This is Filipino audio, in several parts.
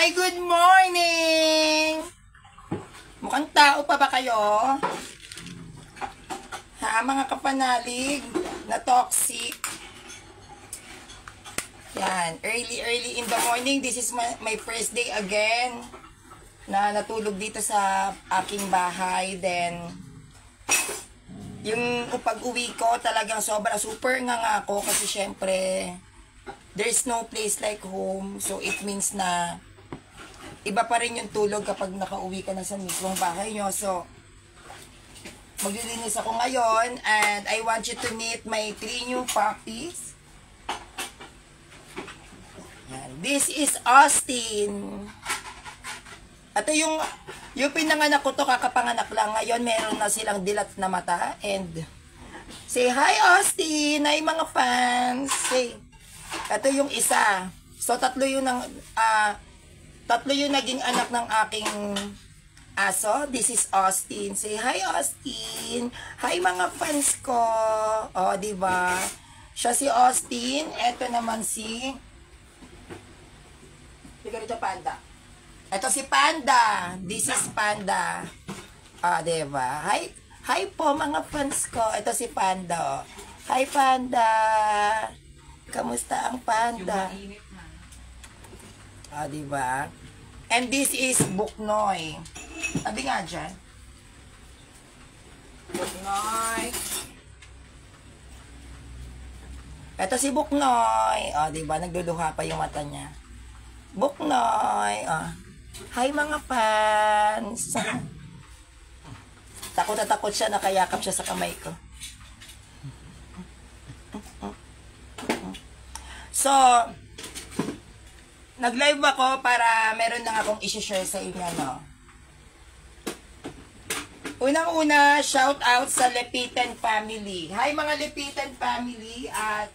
Hi, good morning! Mukhang tao pa ba kayo? Ha, mga kapanalig na toxic. Yan, early in the morning. This is my first day again na natulog dito sa aking bahay. Then, yung pag-uwi ko talagang super nga ako kasi syempre there's no place like home. So, it means na iba pa rin yung tulog kapag nakauwi ka na sa mismong bahay nyo. So, maglilinis ako ngayon and I want you to meet my 3 new puppies. Yan. This is Austin. Ito yung pinanganak ko to, kakapanganak lang. Ngayon, meron na silang dilat na mata. And, say hi Austin! Hi mga fans! Say, ito yung isa. So, tatlo yung naging anak ng aking aso. This is Austin. Say hi Austin. Hi mga fans ko. Oh, di ba? Siya si Austin. Ito naman si Tigarito Panda. Ito si Panda. This is Panda. Ah, di ba? Hi po mga fans ko. Ito si Panda. Hi Panda. Kamusta ang Panda? Ah, di ba? And this is Buknoy. Sabi nga dyan. Buknoy. Ito si Buknoy. Oh, di ba? Nagduduha pa yung mata niya. Buknoy. Oh. Hi mga fans. Takot na takot siya, nakayakap siya sa kamay ko. So, nag-live ako para meron lang akong i-share sa inyo, no? Unang-una, shout out sa Lepitan family. Hi mga Lepitan family. At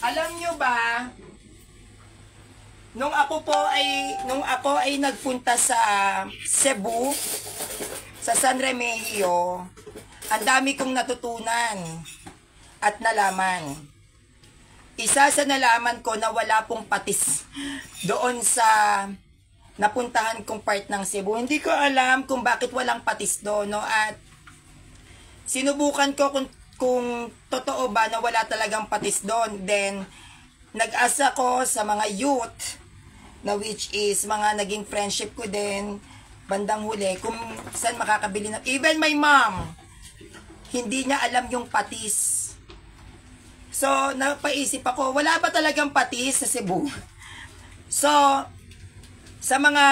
alam nyo ba, nung ako ay nagpunta sa Cebu, sa San Remigio, ang dami kong natutunan at nalaman. Isa sa nalaman ko na wala pong patis doon sa napuntahan kong part ng Cebu. Hindi ko alam kung bakit walang patis doon, no? At sinubukan ko kung totoo ba na wala talagang patis doon. Then, nag-asa ko sa mga youth, na which is mga naging friendship ko din, bandang huli, kung saan makakabili na. Even my mom, hindi niya alam yung patis. So, napaisip ako, wala ba talagang patis sa Cebu? So, sa mga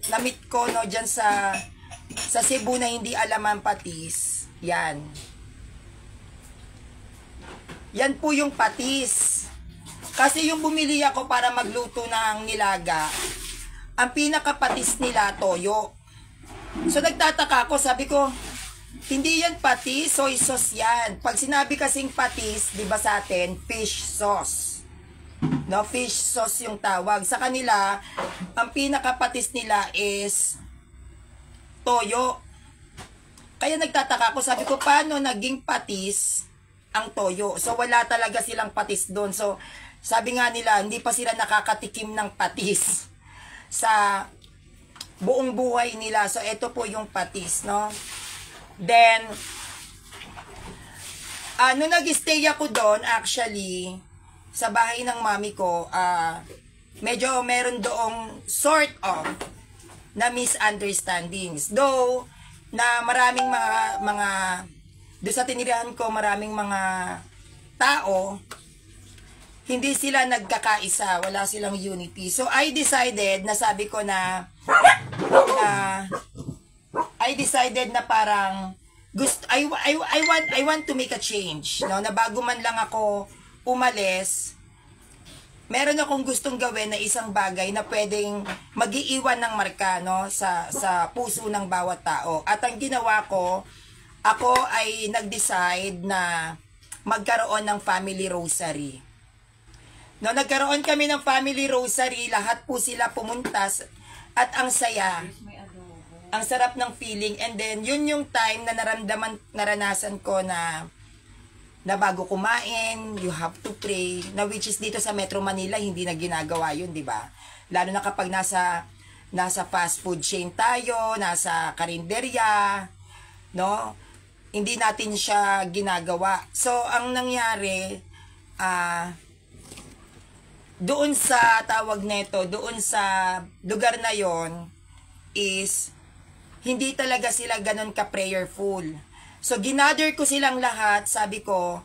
na-meet ko, no, dyan sa Cebu na hindi alam ang patis, yan. Yan po yung patis. Kasi yung bumili ako para magluto ng nilaga, ang pinakapatis nila, toyo. So, nagtataka ako, sabi ko, hindi yan patis, soy sauce yan. Pag sinabi kasing patis, di ba sa atin, fish sauce. No, fish sauce yung tawag. Sa kanila, ang pinakapatis nila is toyo. Kaya nagtataka ako, sabi ko, paano naging patis ang toyo? So, wala talaga silang patis doon. So, sabi nga nila, hindi pa sila nakakatikim ng patis sa buong buhay nila. So, ito po yung patis, no? Then, nung nag-stay ako doon, actually, sa bahay ng mami ko, medyo meron doong sort of na misunderstandings. Though, na maraming mga doon sa tinirahan ko, maraming mga tao, hindi sila nagkakaisa, wala silang unity. So, I decided na sabi ko na parang I want to make a change, no? Na bago man lang ako umalis, meron akong gustong gawin na isang bagay na pwedeng mag-iiwan ng marka, no, sa puso ng bawat tao. At ang ginawa ko, ako ay nag-decide na magkaroon ng family rosary. No, nagkaroon kami ng family rosary, lahat po sila pumunta at ang saya. Ang sarap ng feeling. And then, yun yung time na naranasan ko na na bago kumain, you have to pray, na which is dito sa Metro Manila, hindi na ginagawa yun, di ba? Lalo na kapag nasa fast food chain tayo, nasa karinderya, no? Hindi natin siya ginagawa. So, ang nangyari, doon sa tawag neto, doon sa lugar na yon is, hindi talaga sila ganun ka-prayerful. So, ginather ko silang lahat, sabi ko,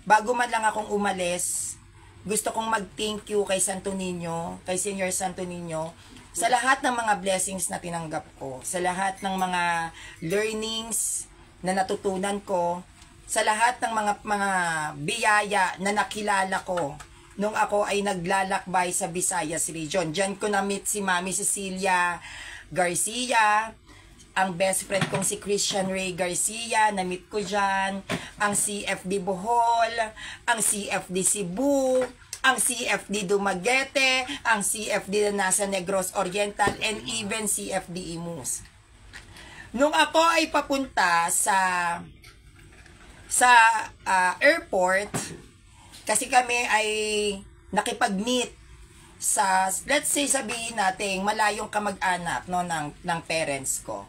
bago man lang akong umalis, gusto kong mag-thank you kay Santo Niño, kay Senior Santo Niño, sa lahat ng mga blessings na tinanggap ko, sa lahat ng mga learnings na natutunan ko, sa lahat ng mga biyaya na nakilala ko nung ako ay naglalakbay sa Visayas region. Diyan ko na-meet si Mami Cecilia Garcia, ang best friend kong si Christian Ray Garcia, na-meet ko dyan, ang CFD Bohol, ang CFD Cebu, ang CFD Dumaguete, ang CFD na nasa Negros Oriental, and even CFD Imus. Nung ako ay papunta sa airport, kasi kami ay nakipag-meet sa, let's say sabihin natin, malayong kamag-anak, no, ng parents ko.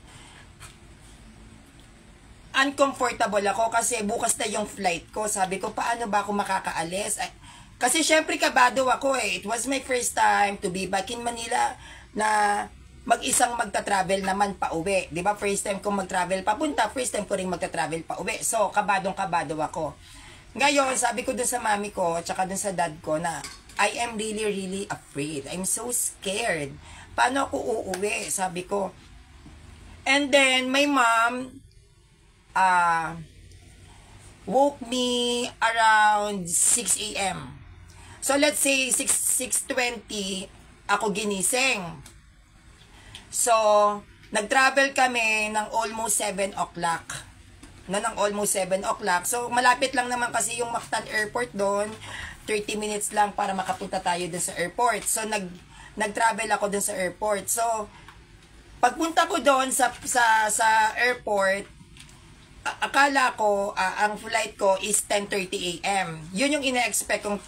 Uncomfortable ako kasi bukas na yung flight ko. Sabi ko, paano ba ako makakaalis? Kasi syempre kabado ako eh. It was my first time to be back in Manila na mag-isang magta-travel naman pa uwi. Diba? First time kong mag-travel papunta, first time ko rin magta-travel pa uwi. So, kabadong-kabado ako. Ngayon, sabi ko dun sa mami ko, tsaka dun sa dad ko na, I am really, really afraid. I'm so scared. Paano ako uuwi? Sabi ko. And then, my mom woke me around 6 a.m. So, let's say 6:20 ako ginising. So, nag-travel kami ng almost 7 o'clock. Ng almost 7 o'clock. So, malapit lang naman kasi yung Mactan Airport doon. 30 minutes lang para makapunta tayo dun sa airport. So, nag-travel ako dun sa airport. So, pagpunta ko doon sa airport, akala ko, ang flight ko is 10:30 a.m. Yun yung ina-expect kong,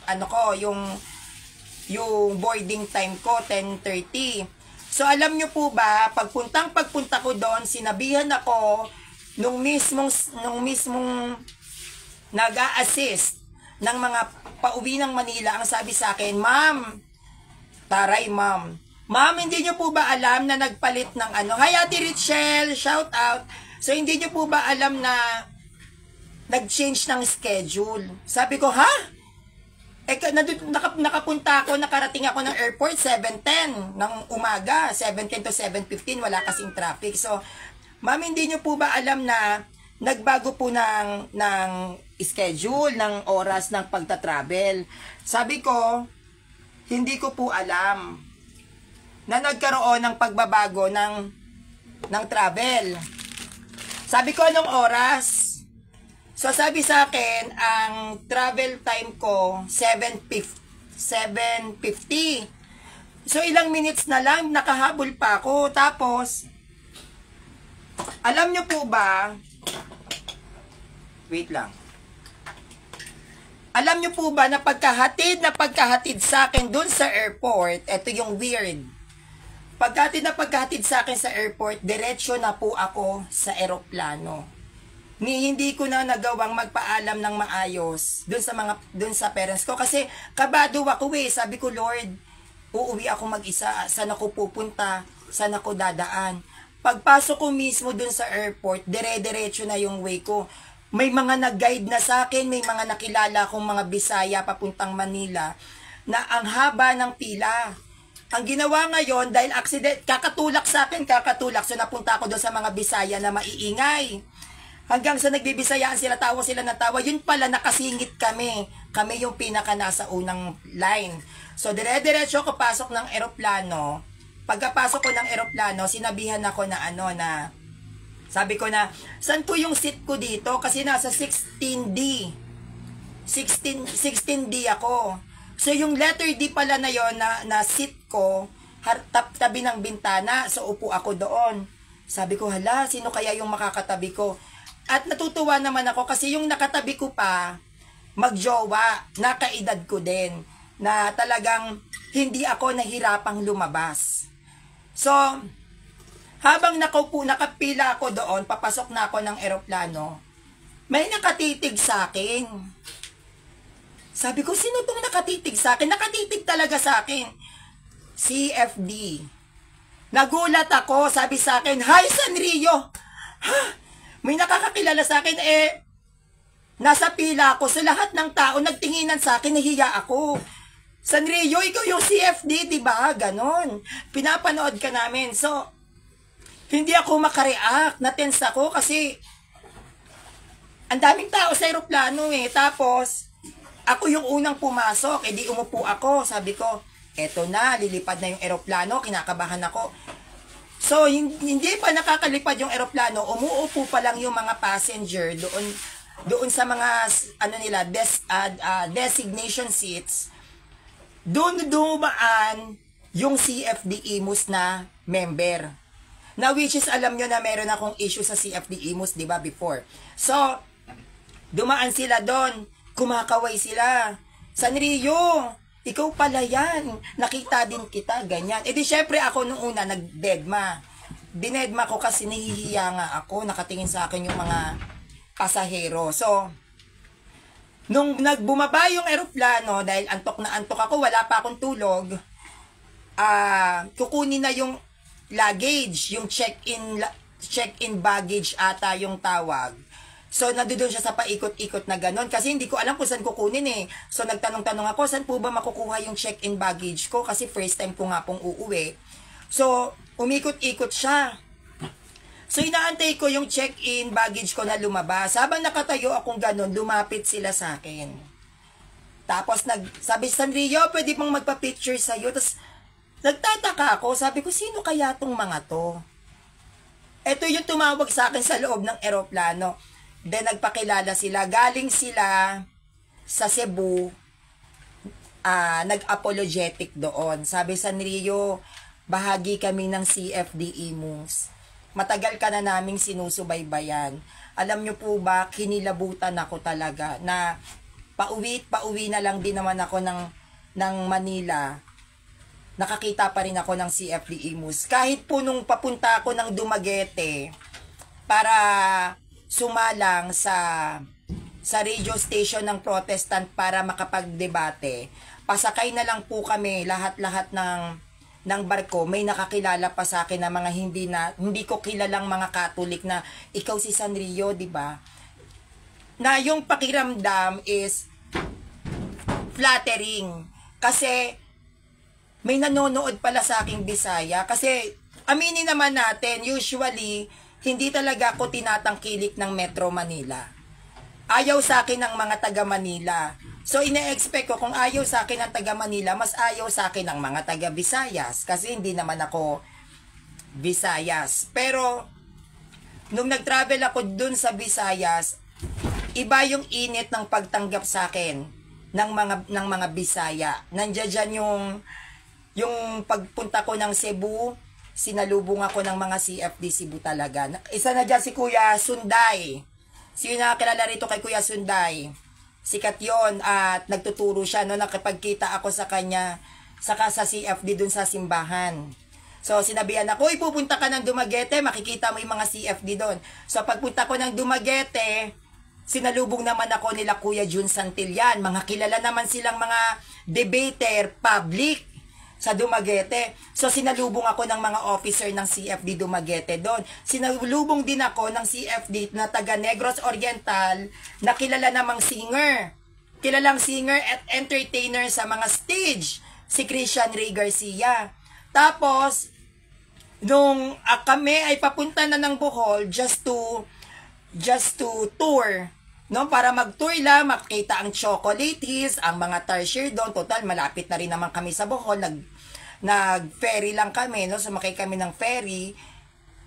yung boarding time ko, 10:30. So, alam nyo po ba, pagpunta ko doon, sinabihan ako, nung mismong nag-a-assist ng mga pauwi ng Manila, ang sabi sa akin, Ma'am, taray ma'am, hindi nyo po ba alam na nagpalit ng Hi Ate Richelle, shout out. So, hindi nyo po ba alam na nag-change ng schedule? Sabi ko, ha? Nakapunta ako, nakarating ako ng airport 7:10 ng umaga, 7:10 to 7:15, wala kasing traffic. So, ma'am, hindi nyo po ba alam na nagbago po ng schedule, ng oras ng pagta-travel? Sabi ko, hindi ko po alam na nagkaroon ng pagbabago ng travel. Sabi ko, anong oras? So, sabi sa akin, ang travel time ko, 7:50. So, ilang minutes na lang, nakahabol pa ako. Tapos, alam nyo po ba, wait lang. Alam nyo po ba na pagkahatid sa akin dun sa airport, eto yung weird. Pagkahatid sa akin sa airport, diretsyo na po ako sa eroplano. Hindi ko na nagawang magpaalam ng maayos dun sa parents ko kasi kabado ako eh. Sabi ko, Lord, uuwi ako mag-isa, saan ako pupunta, saan ako dadaan. Pagpasok ko mismo dun sa airport, dire-diretso na yung way ko. May mga nag-guide na sa akin, may mga nakilala akong mga Bisaya papuntang Manila na ang haba ng pila. Ang ginawa ngayon, dahil accident, kakatulak sa akin, so napunta ako doon sa mga Bisaya na maiingay. Hanggang sa nagbibisayaan sila, tawa sila ng tawa, yun pala nakasingit kami. Kami yung pinaka nasa unang line. So, dire-diretso ako pasok ng eroplano. Pagkapasok ko ng eroplano, sinabihan ako na sabi ko na, saan po yung seat ko dito? Kasi nasa 16D. 16D ako. So, yung letter D pala na yon na seat ko, tabi ng bintana. So, upo ako doon. Sabi ko, hala, sino kaya yung makakatabi ko? At natutuwa naman ako kasi yung nakatabi ko pa, magjowa na kaedad ko din, na talagang hindi ako nahirapang lumabas. So, habang nakapila ako doon, papasok na ako ng eroplano, may nakatitig sa akin. Sabi ko, sino itong nakatitig sa akin? Nakatitig talaga sa akin. CFD. Nagulat ako, sabi sa akin, "Hi, Sanrio!" Ha? May nakakakilala sa akin, nasa pila ako. So, lahat ng tao nagtinginan sa akin, nahiya ako. "Sanrio, ikaw yung CFD, diba?" Ganon. Pinapanood ka namin. So, hindi ako makareact. Natense ako kasi ang daming tao sa aeroplano Tapos, ako yung unang pumasok. Di umupo ako. Sabi ko, eto na, lilipad na yung eroplano, kinakabahan ako. So, hindi pa nakakalipad yung eroplano, umuupo pa lang yung mga passenger doon sa mga, designation seats. Doon dumaan yung CFD Imus na member. Na which is, alam nyo na meron akong issue sa CFD Imus, di ba, before. So, dumaan sila doon, kumakaway sila. "Sanrio, ikaw pala yan. Nakita din kita," ganyan. Di syempre ako nung una nagdedma. Dinedma ko kasi nahihiya nga ako. Nakatingin sa akin yung mga pasahero. So, nung nagbumaba yung eroplano, dahil antok na antok ako, wala pa akong tulog, kukunin na yung luggage, yung check-in baggage ata yung tawag. So, nandoon siya sa paikot-ikot na ganon. Kasi hindi ko alam kung saan kukunin So, nagtanong-tanong ako, saan po ba makukuha yung check-in baggage ko? Kasi first time ko nga pong uuwi. So, umikot-ikot siya. So, inaantay ko yung check-in baggage ko na lumabas. Habang nakatayo akong ganon, lumapit sila sa akin. Tapos, sabi, "Sanrio, pwede bang magpa-picture sa'yo?" Tapos, nagtataka ako. Sabi ko, sino kaya tong mga to? Ito yung tumawag sa akin sa loob ng eroplano. Then, nagpakilala sila. Galing sila sa Cebu. Nag-apologetic doon. Sabi, "Sanrio, bahagi kami ng CFD Imus. Matagal ka na naming sinusubaybayan. Alam nyo po ba, kinilabutan ako talaga na pauwi na lang din naman ako ng Manila. Nakakita pa rin ako ng CFD Imus. Kahit po nung papunta ako ng Dumaguete para sumalang sa radio station ng Protestant para makapagdebate, pasakay na lang po kami lahat-lahat ng barko. May nakakilala pa sa akin na mga hindi ko kilalang mga Katolik na, "Ikaw si Sanrio, di ba?" Na yung pakiramdam is flattering. Kasi may nanonood pala sa aking Bisaya. Kasi aminin naman natin, usually hindi talaga ako tinatangkilik ng Metro Manila. Ayaw sa akin ng mga taga Manila. So, ine-expect ko kung ayaw sa akin ng taga Manila, mas ayaw sa akin ng mga taga Visayas. Kasi hindi naman ako Visayas. Pero, nung nag-travel ako dun sa Visayas, iba yung init ng pagtanggap sa akin ng mga Bisaya. Nandiyan dyan yung pagpunta ko ng Cebu, sinalubong ako ng mga CFD Cebu talaga. Isa na dyan si Kuya Sunday. Sino nakakilala rito kay Kuya Sunday? Sikat yon at nagtuturo siya, nakipagkita ako sa kanya, saka sa CFD dun sa simbahan. So, sinabihan ako, pupunta ka ng Dumaguete, makikita mo yung mga CFD doon. So, pagpunta ko ng Dumaguete, sinalubong naman ako nila Kuya Jun Santillan. Mga kilala naman silang mga debater, public, sa Dumaguete. So, sinalubong ako ng mga officer ng CFD Dumaguete doon. Sinalubong din ako ng CFD na taga Negros Oriental na kilala namang singer. Kilalang singer at entertainer sa mga stage, si Christian Ray Garcia. Tapos, nung kami ay papunta na ng Bohol just to tour, no, para mag-tour lang, makita ang Chocolate Hills, ang mga tarsier doon. Total, malapit na rin naman kami sa Bohol. Nag-ferry lang kami, no? Sumakay kami ng ferry.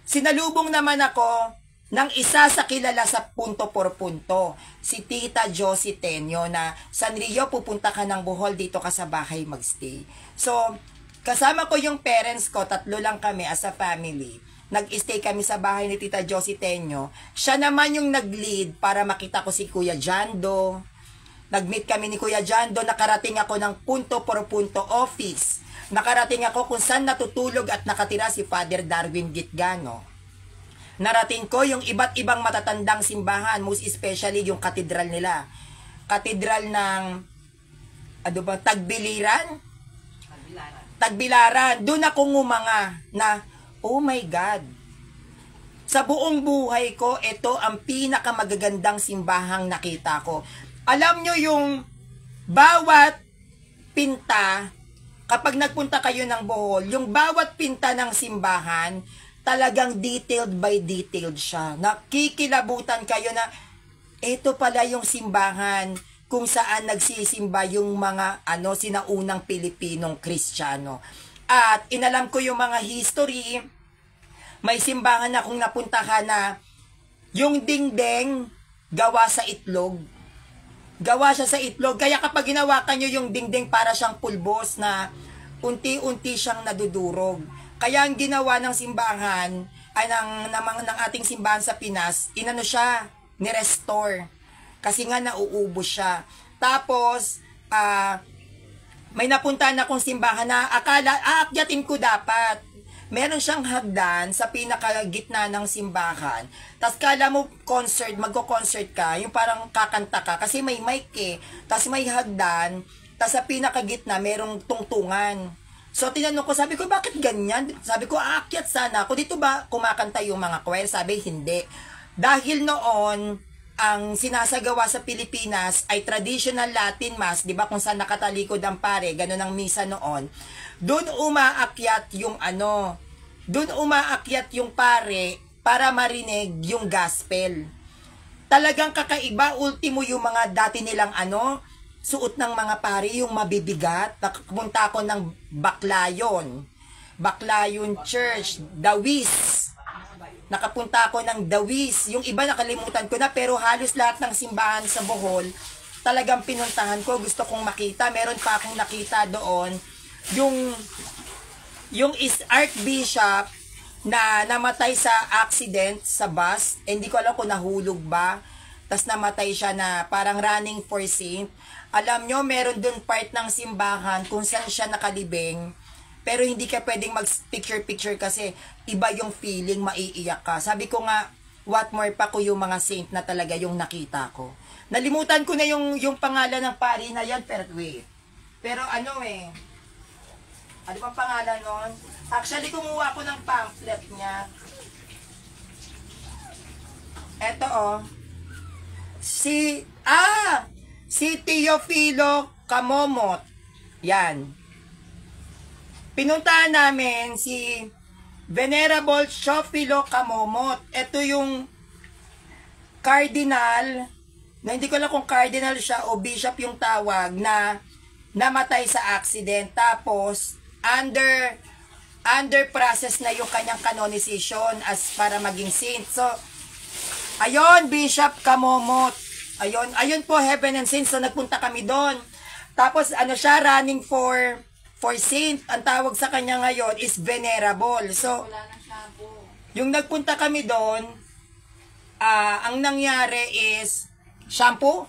Sinalubong naman ako ng isa sa kilala sa punto por punto, si Tita Josie Tenyo, na, "Sanrio, pupunta ka ng Bohol, dito ka sa bahay magstay." So, kasama ko yung parents ko, 3 lang kami as a family. Nag-stay kami sa bahay ni Tita Josie Tenyo. Siya naman yung nag-lead para makita ko si Kuya Jando, Nag-meet kami ni Kuya Jan, doon nakarating ako ng punto por punto office. Nakarating ako kung saan natutulog at nakatira si Father Darwin Gitgano. Narating ko yung iba't ibang matatandang simbahan, most especially yung katedral nila. Katedral ng Tagbiliran? Tagbilaran. Doon ako ngumanga na, oh my God, sa buong buhay ko, ito ang pinakamagagandang simbahang nakita ko. Alam nyo yung bawat pinta, kapag nagpunta kayo ng Bohol, yung bawat pinta ng simbahan, talagang detailed by detailed siya. Nakikilabutan kayo na, ito pala yung simbahan kung saan nagsisimba yung mga sinaunang Pilipinong Kristiyano. At inalam ko yung mga history. May simbahan akong napuntahan na yung dingding gawa sa itlog. Gawa siya sa itlog. Kaya kapag ginawakan nyo yung dingding, para siyang pulbos na unti-unti siyang nadudurog. Kaya ang ginawa ng simbahan, ng ating simbahan sa Pinas, siya, ni-restore. Kasi nga nauubos siya. Tapos, may napuntahan akong simbahan na akala, aakyatin ko dapat. Meron siyang hagdan sa pinakagitna ng simbahan. Tapos kala mo magko-concert ka, yung parang kakanta ka, kasi may mic eh. Tapos may hagdan, tapos sa pinakagitna merong tungtungan. So tinanong ko, sabi ko, bakit ganyan? Sabi ko, aakyat sana ako. Dito ba kumakanta yung mga choir? Sabi, hindi. Dahil noon, ang sinasagawa sa Pilipinas ay traditional Latin Mass, di ba, kung saan nakatalikod ang pare, ganun ang misa noon. Doon umaakyat yung pare para marinig yung gospel. Talagang kakaiba, ultimo yung mga dati nilang suot ng mga pare, yung mabibigat. Nakapunta ako ng Baclayon Church, Dawis. Nakapunta ako ng Dawis. Yung iba nakalimutan ko na, pero halos lahat ng simbahan sa Bohol talagang pinuntahan ko. Gusto kong makita. Meron pa akong nakita doon. Yung Archbishop na namatay sa accident sa bus. Hindi ko alam kung nahulog ba. Tapos namatay siya na parang running for saint. Alam nyo, meron dun part ng simbahan kung saan siya nakalibing. Pero hindi ka pwedeng mag-picture-picture kasi iba yung feeling, maiiyak ka. Sabi ko nga, what more pa ko yung mga saint na talaga yung nakita ko. Nalimutan ko na yung pangalan ng pari na yan, pero wait. Pero ano bang pangalan nun? Actually, kumuha ko ng pamphlet niya. Eto si Teofilo Camomot. Yan. Pinuntahan namin si Venerable Teofilo Camomot. Ito yung cardinal, na hindi ko alam kung cardinal siya o bishop yung tawag, na namatay sa accident. Tapos, under process na yung kanyang canonization as para maging saint. So, ayun, Bishop Camomot. Ayun po, Heaven and Saints. So, nagpunta kami doon. Tapos, siya, running for saint. Ang tawag sa kanya ngayon is Venerable. So, yung nagpunta kami doon, ang nangyari is, shampoo?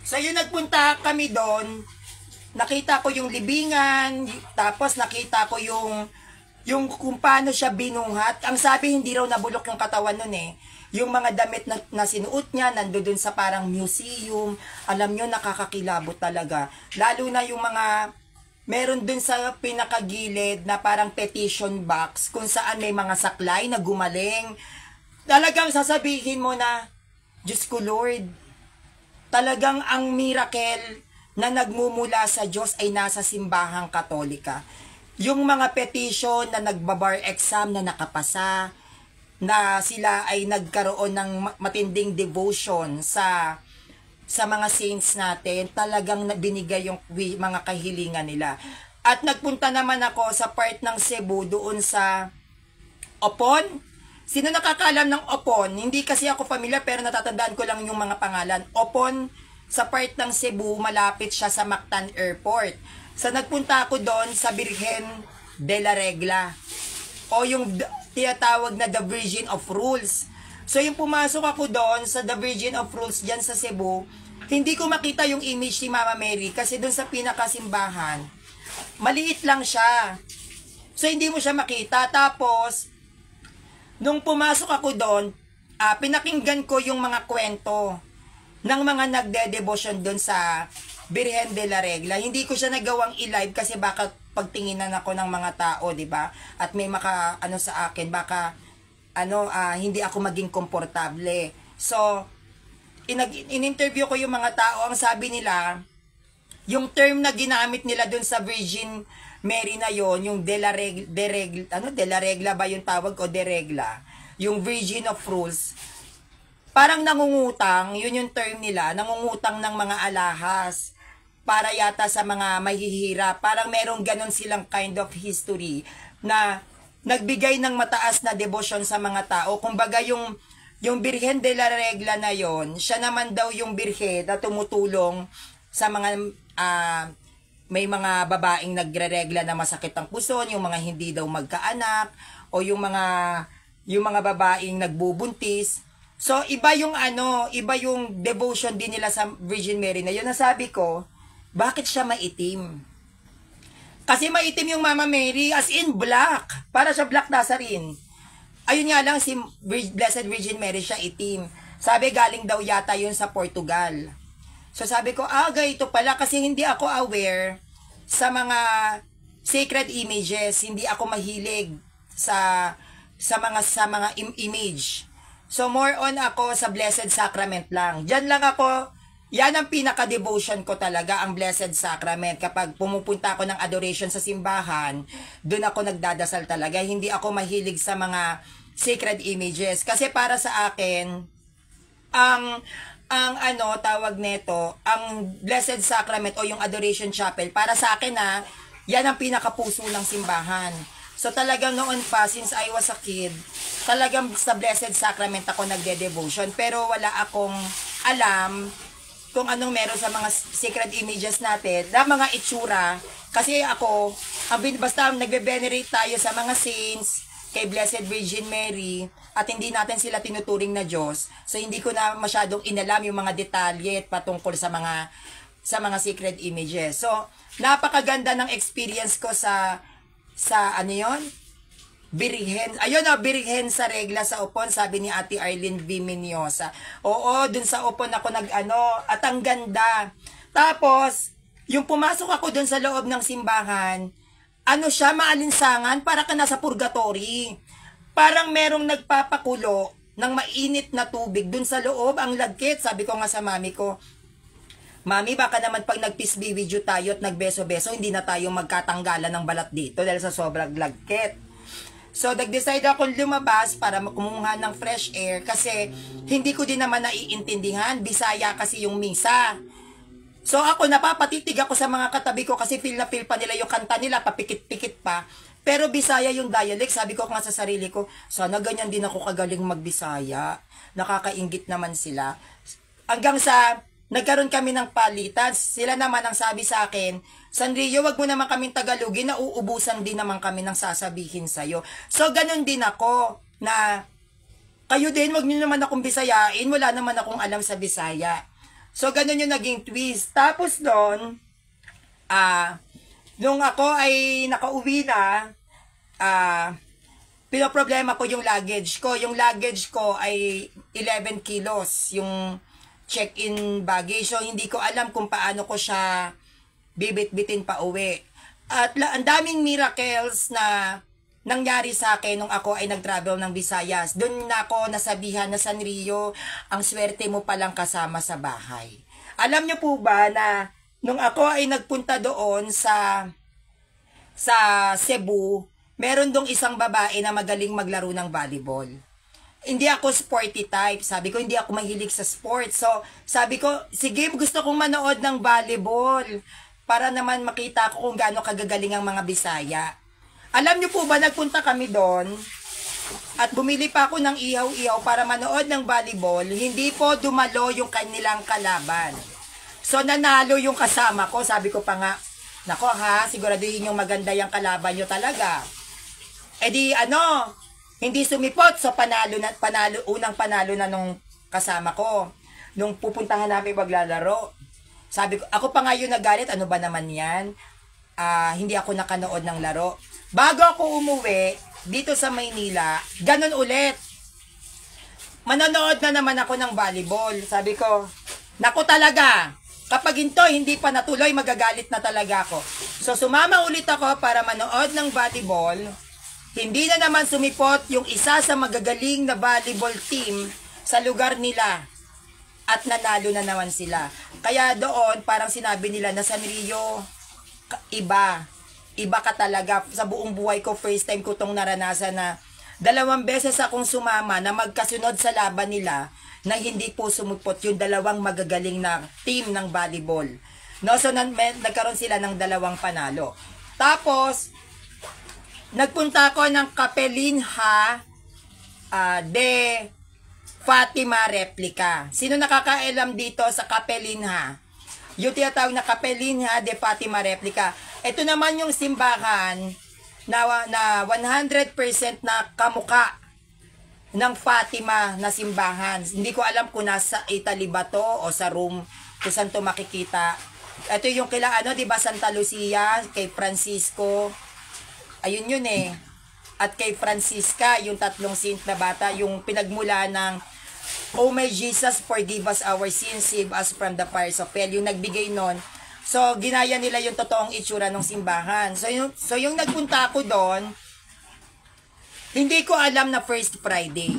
So, yung nagpunta kami doon, nakita ko yung libingan, tapos nakita ko yung kung paano siya binuhat. Ang sabi, hindi raw nabulok yung katawan nun eh. Yung mga damit na sinuot niya, nandoon sa parang museum. Alam nyo, nakakakilabot talaga. Lalo na yung mga, meron dun sa pinakagilid na parang petition box, kung saan may mga saklay na gumaling. Talagang sasabihin mo na, Diyos ko Lord, talagang ang miracle na nagmumula sa Diyos ay nasa simbahang Katolika. Yung mga petition na nagbabar exam na nakapasa, na sila ay nagkaroon ng matinding devotion sa mga saints natin, talagang binigay yung mga kahilingan nila. At nagpunta naman ako sa part ng Cebu, doon sa Opon. Sino nakakaalam ng Opon? Hindi kasi ako familiar, pero natatandaan ko lang yung mga pangalan. Opon, sa part ng Cebu, malapit siya sa Mactan Airport. So, nagpunta ako doon sa Virgen de la Regla, o yung tinatawag na The Virgin of Rules. So yung pumasok ako doon sa The Virgin of Rules dyan sa Cebu, hindi ko makita yung image ni Mama Mary kasi doon sa pinakasimbahan, maliit lang siya. So hindi mo siya makita. Tapos, nung pumasok ako doon, pinakinggan ko yung mga kwento ng mga nagde-devotion doon sa Virgen de la Regla. Hindi ko siya nagawang i-live kasi baka pagtinginan ako ng mga tao, di ba? At may sa akin, baka hindi ako maging komportable. So, in-interview ko yung mga tao, ang sabi nila, yung term na ginamit nila doon sa Virgin Mary na yon, yung de la Regla ba yung tawag o de Regla? Yung Virgin of Rules. Parang nangungutang, yun yung term nila, nangungutang ng mga alahas para yata sa mga mahihirap. Parang merong ganon silang kind of history na nagbigay ng mataas na devotion sa mga tao. Kumbaga yung Virgen de la Regla na yon, siya naman daw yung birhen na tumutulong sa mga may mga babaeng nagre-regla na masakit ang puson, yung mga hindi daw magkaanak o yung mga babaeng nagbubuntis. So iba yung devotion din nila sa Virgin Mary na yun. Nasabi ko, bakit siya maitim? Kasi maitim yung Mama Mary, as in black. Para siya Black Nazarene. Ayun nga lang, si Blessed Virgin Mary siya itim. Sabi galing daw yata yun sa Portugal. So sabi ko, ganito pala, kasi hindi ako aware sa mga sacred images. Hindi ako mahilig sa mga image. So more on ako sa Blessed Sacrament lang. Diyan lang ako, yan ang pinaka-devotion ko talaga, ang Blessed Sacrament. Kapag pumupunta ako ng adoration sa simbahan, doon ako nagdadasal talaga. Hindi ako mahilig sa mga sacred images. Kasi para sa akin, tawag nito, ang Blessed Sacrament o yung Adoration Chapel, para sa akin yan ang pinaka-puso ng simbahan. So talagang noon pa, since I was a kid, talagang sa Blessed Sacrament ako nagde-devotion. Pero wala akong alam kung anong meron sa mga sacred images natin, na mga itsura. Kasi ako, basta nagbe-venerate tayo sa mga saints, kay Blessed Virgin Mary, at hindi natin sila tinuturing na Diyos. So hindi ko na masyadong inalam yung mga detalye patungkol sa mga sacred images. So napakaganda ng experience ko sa Birhen. Ayun Birhen sa Regla sa Upon, sabi ni Ate Arlene V. Minyosa. Oo, dun sa Upon ako at ang ganda. Tapos, yung pumasok ako dun sa loob ng simbahan, siya, maalinsangan, para ka nasa purgatory. Parang merong nagpapakulo ng mainit na tubig dun sa loob, ang lagkit. Sabi ko nga sa mami ko, Mami, baka naman pag nag-peace video tayo at nagbeso-beso, hindi na tayo magkatanggalan ng balat dito dahil sa sobrang lagkit. So, nag-decide akong lumabas para kumuha ng fresh air kasi hindi ko din naman naiintindihan. Bisaya kasi yung misa. So, ako, napapatitig ako sa mga katabi ko kasi feel na feel pa nila yung kanta nila, papikit-pikit pa. Pero Bisaya yung dialect. Sabi ko nga sa sarili ko, sana ganyan din ako kagaling mag-Bisaya. Nakakaingit naman sila. Hanggang sa nagkaroon kami ng palitan. Sila naman ang sabi sa akin, Sanrio, wag mo naman kaming Tagalogin, nauubusan din naman kami ng sasabihin sa'yo. So, ganun din ako, na kayo din, wag niyo naman akong Bisayain, wala naman akong alam sa Bisaya. So, ganun yung naging twist. Tapos doon, nung ako ay nakauwi na, pinoproblema ko yung luggage ko. Yung luggage ko ay 11 kilos, yung check-in baggage. So, hindi ko alam kung paano ko siya bibit-bitin pa uwi. At ang daming miracles na nangyari sa akin nung ako ay nag-travel ng Visayas. Doon na ako nasabihan na Sanrio, ang swerte mo palang kasama sa bahay. Alam niyo po ba na nung ako ay nagpunta doon sa Cebu, meron dong isang babae na magaling maglaro ng volleyball. Hindi ako sporty type. Sabi ko, hindi ako mahilig sa sports. So, sabi ko, sige, gusto kong manood ng volleyball para naman makita ko kung gaano kagagaling ang mga Bisaya. Alam niyo po ba, nagpunta kami doon at bumili pa ako ng ihaw-ihaw para manood ng volleyball. Hindi po dumalo yung kanilang kalaban. So, nanalo yung kasama ko. Sabi ko pa nga, nako siguraduhin yung maganda yung kalaban nyo talaga. Eh di, hindi sumipot. So unang panalo na nung kasama ko. Nung pupuntahan namin maglalaro. Sabi ko, ako pa nga yung nagalit, ano ba naman yan? Hindi ako nakanood ng laro. Bago ako umuwi, dito sa Maynila, ganun ulit. Manonood na naman ako ng volleyball. Sabi ko, naku talaga, kapag hindi pa natuloy, magagalit na talaga ako. So, sumama ulit ako para manood ng volleyball. Hindi na naman sumipot yung isa sa magagaling na volleyball team sa lugar nila. At nanalo na naman sila. Kaya doon, parang sinabi nila na Sanrio, iba. Iba ka talaga. Sa buong buhay ko, first time ko tong naranasan na 2 beses akong sumama na magkasunod sa laban nila na hindi po sumupot yung 2 magagaling na team ng volleyball. No, so nagkaroon sila ng 2 panalo. Tapos, nagpunta ako ng Capelinha de Fatima Replica. Sino nakakaalam dito sa Capelinha? Yung tinatawag na Capelinha de Fatima Replica. Ito naman yung simbahan na 100% na kamuka ng Fatima na simbahan. Hindi ko alam kung nasa Italy ba to o sa Rome kung saan to makikita. Ito yung kila di ba, Santa Lucia, kay Francisco. Ayun yun eh. At kay Francisca, yung 3 saint na bata, yung pinagmula ng Oh my Jesus, forgive us our sins, save us from the fires of hell. Yung nagbigay nun. So, ginaya nila yung totoong itsura ng simbahan. So yung nagpunta ako doon, hindi ko alam na First Friday.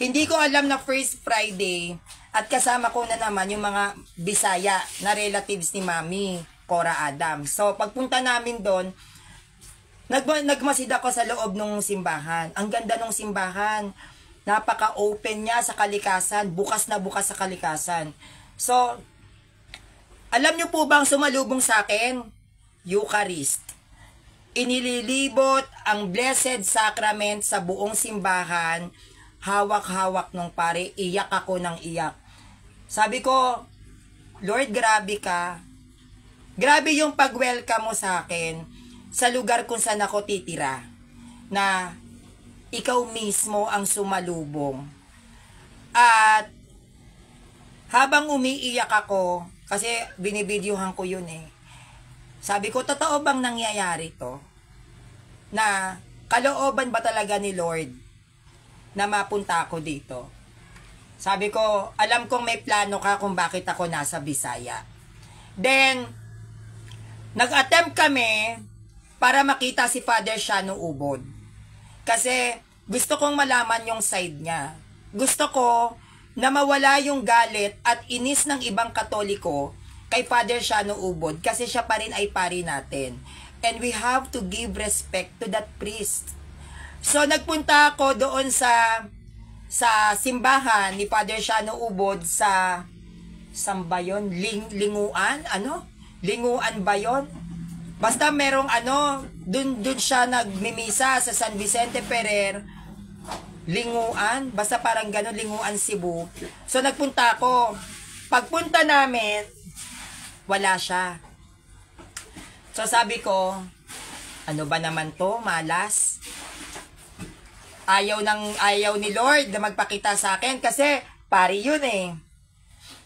Hindi ko alam na First Friday at kasama ko na naman yung mga Bisaya na relatives ni Mami, Cora Adams. So, pagpunta namin doon, nagmasid ako sa loob ng simbahan. Ang ganda ng simbahan. Napaka-open niya sa kalikasan. Bukas na bukas sa kalikasan. So, alam niyo po bang sumalubong sa akin? Eucharist. Inililibot ang Blessed Sacrament sa buong simbahan. Hawak-hawak nung pare. Iyak ako ng iyak. Sabi ko, Lord, grabe ka. Grabe yung pag-welcome mo sa akin sa lugar kung saan ako titira. Na ikaw mismo ang sumalubong. At habang umiiyak ako, kasi binibidyohan ko yun eh. Sabi ko, totoo bang nangyayari to? Na kalooban ba talaga ni Lord na mapunta ako dito? Sabi ko, alam kong may plano ka kung bakit ako nasa Bisaya. Then, nag-attempt kami para makita si Father Shano Ubod. Kasi gusto kong malaman yung side niya. Gusto ko na mawala yung galit at inis ng ibang Katoliko kay Father Shano Ubod kasi siya pa rin ay pari natin. And we have to give respect to that priest. So, nagpunta ako doon sa simbahan ni Father Shano Ubod sa saan ba yun? Linguan? Linguan ba yun? Basta merong dun siya nagmimisa sa San Vicente Ferrer, Linguan, basta parang gano'n, Linguan, Cebu. So, nagpunta ako. Pagpunta namin, wala siya. So, sabi ko, ano ba naman to, malas? Ayaw ni Lord na magpakita sa akin kasi pari yun eh.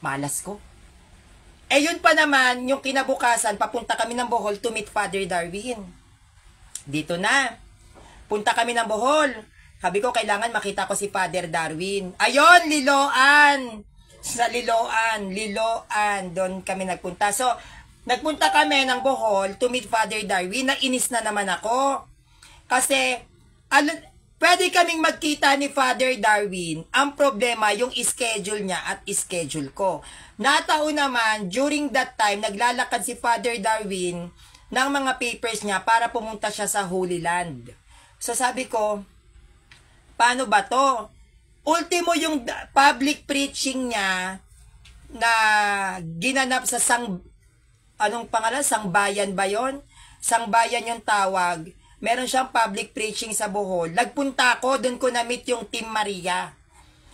Malas ko. Eh, yun pa naman, yung kinabukasan, papunta kami ng Bohol to meet Father Darwin. Dito na. Punta kami ng Bohol. Sabi ko, kailangan makita ko si Father Darwin. Ayon, Liloan! Sa Liloan. Doon kami nagpunta. So, nagpunta kami ng Bohol to meet Father Darwin. Nainis na naman ako. Kasi, pwede kaming magkita ni Father Darwin. Ang problema, yung schedule niya at schedule ko. Nataon naman, during that time, naglalakad si Father Darwin ng mga papers niya para pumunta siya sa Holy Land. So, sabi ko, paano ba to? Ultimo yung public preaching niya na ginanap sa Sangbayan ba yun? Sangbayan yung tawag. Meron siyang public preaching sa Bohol. Nagpunta ako, doon ko na-meet yung Team Maria.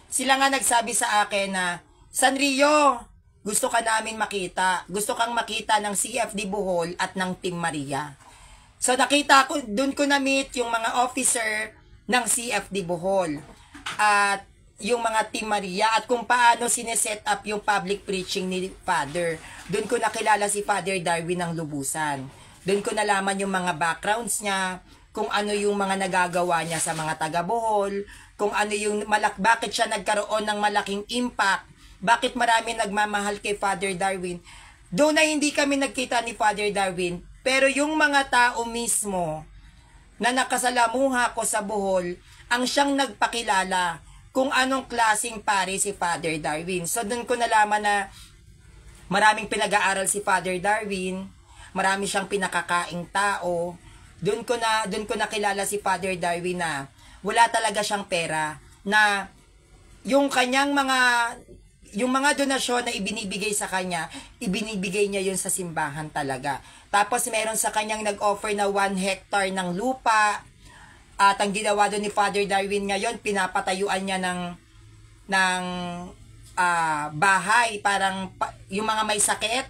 Sila nga nagsabi sa akin na, Sanrio, gusto ka namin makita. Gusto kang makita ng CFD Bohol at ng Team Maria. So nakita ko, doon ko na-meet yung mga officer ng CFD Bohol. At yung mga Team Maria at kung paano sineset up yung public preaching ni Father. Doon ko nakilala si Father Darwin ng lubusan. Doon ko nalaman yung mga backgrounds niya, kung ano yung mga nagagawa niya sa mga taga Bohol, kung ano yung bakit siya nagkaroon ng malaking impact, bakit marami nagmamahal kay Father Darwin. Doon na hindi kami nagkita ni Father Darwin, pero yung mga tao mismo na nakasalamuha ko sa Bohol, ang siyang nagpakilala kung anong klaseng pare si Father Darwin. So doon ko nalaman na maraming pinag-aaral si Father Darwin, marami siyang pinakakaing tao. Doon ko nakilala si Father Darwin na wala talaga siyang pera, na yung kanyang mga donasyon na ibinibigay sa kanya, ibinibigay niya yun sa simbahan talaga. Tapos meron sa kanyang nag-offer na 1 hectare ng lupa. At ang ginawa doon ni Father Darwin ngayon, pinapatayuan niya ng bahay, parang yung mga may sakit,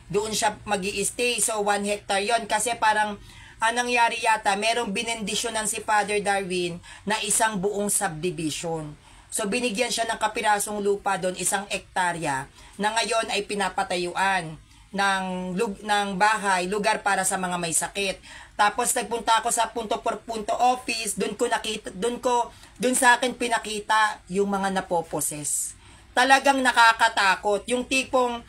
doon siya magi-stay. So 1 hectare yon, kasi parang anong nangyari yata, merong binendisyonan si Father Darwin na isang buong subdivision. So binigyan siya ng kapirasong lupa doon, 1 hektarya, na ngayon ay pinapatayuan ng bahay, lugar para sa mga may sakit. Tapos nagpunta ako sa punto por punto office, doon sa akin pinakita yung mga napoposes. Talagang nakakatakot. Yung tipong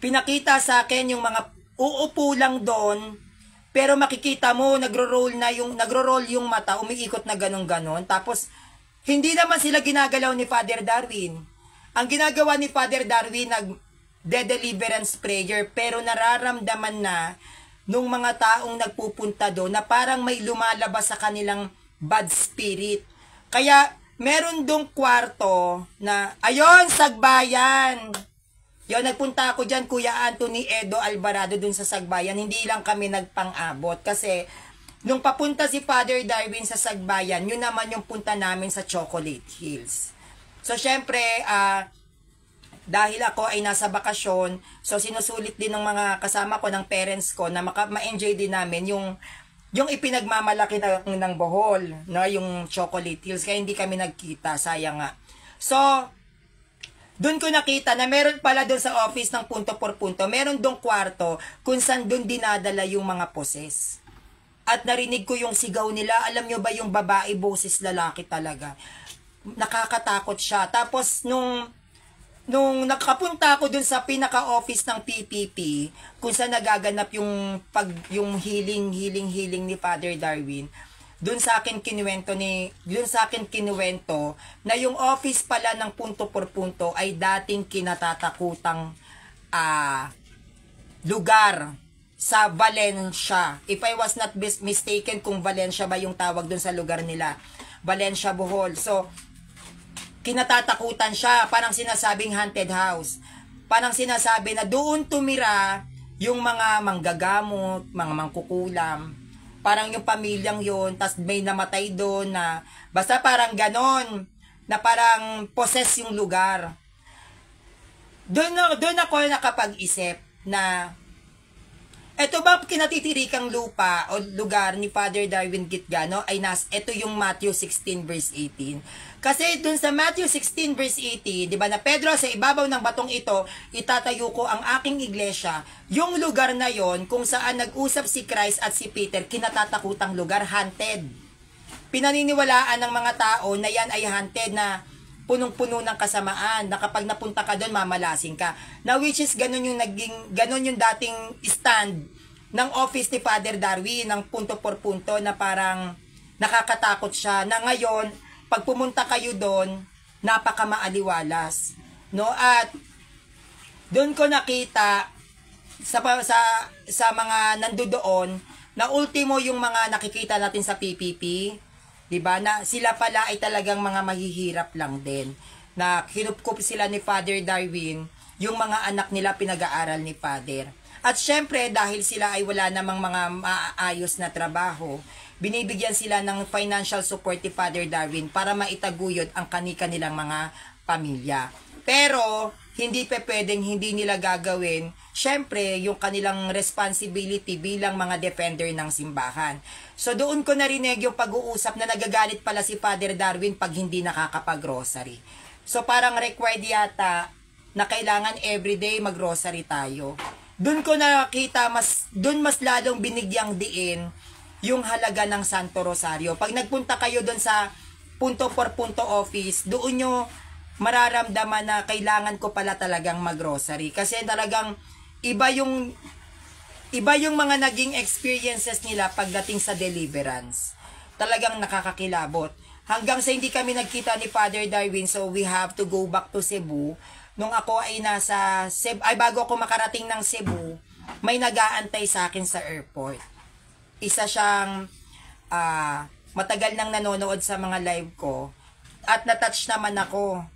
pinakita sa akin yung mga uupo lang doon, pero makikita mo nagro-roll yung mata, umiikot na ganon-ganon. Tapos hindi naman sila ginagalaw ni Father Darwin. Ang ginagawa ni Father Darwin, nag-deliverance prayer, pero nararamdaman na nung mga taong nagpupunta doon na parang may lumalabas sa kanilang bad spirit. Kaya meron dong kwarto na, ayon, Sagbayan. Yon, nagpunta ako dyan, Kuya Anthony Edo Alvarado, dun sa Sagbayan. Hindi lang kami nagpang-abot kasi nung papunta si Father Darwin sa Sagbayan, yun naman yung punta namin sa Chocolate Hills. So syempre, dahil ako ay nasa bakasyon, so sinusulit din ng mga kasama ko, ng parents ko, na ma-enjoy din namin yung ipinagmamalaki ng Bohol, no, yung Chocolate Hills. Kaya hindi kami nagkita, sayang nga. So, doon ko nakita na meron pala doon sa office ng punto por punto, meron doon kwarto kung saan doon dinadala yung mga poses. At narinig ko yung sigaw nila. Alam nyo ba yung babae, boses lalaki talaga. Nakakatakot siya. Tapos nung nakapunta ako dun sa pinaka-office ng PPP, kung saan nagaganap yung healing ni Father Darwin, dun sa akin kinuwento na yung office pala ng punto por punto ay dating kinatatakutang lugar sa Valencia. If I was not mistaken, kung Valencia ba yung tawag dun sa lugar nila, Valencia, Bohol. So kinatatakutan siya, parang sinasabing haunted house. Parang sinasabi na doon tumira yung mga manggagamot, mga mangkukulam. Parang yung pamilyang yon, tas may namatay doon na, basta parang ganon, na parang possess yung lugar. Doon ako nakapag-isip na, eto ba kinatitirikang lupa o lugar ni Father Darwin Gitgano ay ito yung Matthew 16 verse 18. Kasi dun sa Matthew 16 verse 80, 'di ba, na Pedro, sa ibabaw ng batong ito itatayo ko ang aking iglesia. Yung lugar na yon kung saan nag-usap si Christ at si Peter, kinatatakutang lugar, haunted. Pinaniniwalaan ng mga tao na yan ay haunted, na punong-puno ng kasamaan, na kapag napunta ka doon mamalasing ka. Na which is ganun yung dating stand ng office ni Father Darwin, ng punto por punto, na parang nakakatakot siya, na ngayon pag pumunta kayo doon, napakamaaliwalas, no? At doon ko nakita sa mga nandoon na ultimo yung mga nakikita natin sa PPP, 'di ba? Na sila pala ay talagang mga mahihirap lang din. Na kinupkup sila ni Father Darwin, yung mga anak nila pinag-aaral ni Father. At syempre dahil sila ay wala namang mga maayos na trabaho, binibigyan sila ng financial support ni Father Darwin para maitaguyod ang kanilang mga pamilya. Pero hindi pa pwedeng hindi nila gagawin, syempre, yung kanilang responsibility bilang mga defender ng simbahan. So, doon ko narinig yung pag-uusap na nagagalit pala si Father Darwin pag hindi nakakapag-grocery. So, parang required yata na kailangan everyday mag-grocery tayo. Doon ko nakita, doon mas lalong binigyang diin yung halaga ng Santo Rosario. Pag nagpunta kayo doon sa punto por punto office, doon nyo mararamdaman na kailangan ko pala talagang mag-grocery. Kasi talagang iba yung mga naging experiences nila pagdating sa deliverance. Talagang nakakakilabot. Hanggang sa hindi kami nagkita ni Father Darwin, so we have to go back to Cebu. Nung ako ay nasa Cebu, bago ako makarating ng Cebu, may nag-aantay sa akin sa airport. Isa siyang matagal nang nanonood sa mga live ko at na-touch naman ako.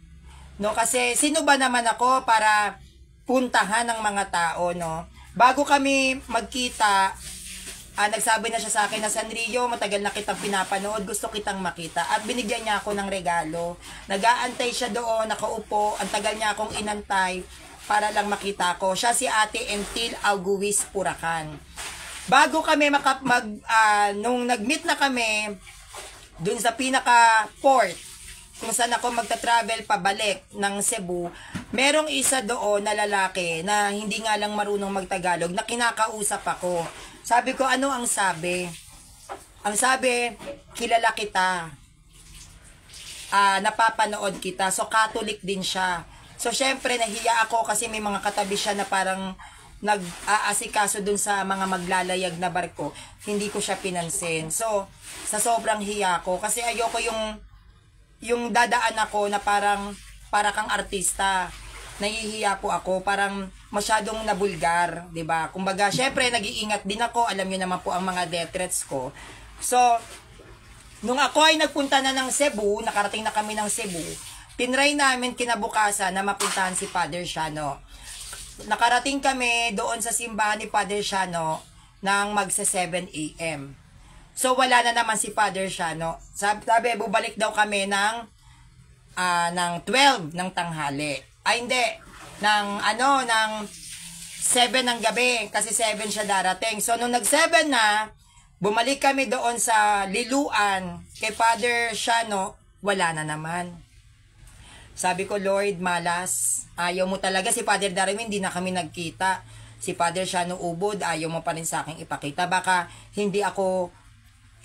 No, kasi sino ba naman ako para puntahan ng mga tao, no? Bago kami magkita, nagsabi na siya sa akin na, Sanrio, matagal na kitang pinapanood, gusto kitang makita. At binigyan niya ako ng regalo. Nag-aantay siya doon, nakaupo, ang tagal niya akong inantay para lang makita ko. Siya si Ate Entil Auguis Puracan. Bago kami nung nag-meet na kami doon sa pinaka-port, kung saan ako magta-travel pabalik ng Cebu, merong isa doon na lalaki na hindi nga lang marunong magtagalog na kinakausap ako. Sabi ko, ano ang sabi? Ang sabi, kilala kita. Napapanood kita. So, Catholic din siya. So, syempre, nahiya ako kasi may mga katabi siya na parang nag-aasikaso dun sa mga maglalayag na barko. Hindi ko siya pinansin. So, sa sobrang hiya ko, kasi ayoko yung dadaan ako na para kang artista. Nahihiya po ako, parang masyadong nabulgar, 'di ba? Kumbaga, syempre nag-iingat din ako, alam niyo naman po ang mga death threats ko. So, nung ako ay nagpunta na ng Cebu, nakarating na kami ng Cebu, tinry namin kinabukasan na mapuntahan si Father Shano. Nakarating kami doon sa simbahan ni Father Shano ng magsa 7 a.m. So, wala na naman si Father Shano. Sabi, bubalik daw kami ng 12 ng tanghali. Hindi. Ng 7 ng gabi. Kasi 7 siya darating. So, nung nag-7 na, bumalik kami doon sa Liluan kay Father Shano, wala na naman. Sabi ko, Lord, malas. Ayaw mo talaga. Si Father Darwin, hindi na kami nagkita. Si Father Shano Ubod, ayaw mo pa rin sa akin ipakita. Baka hindi ako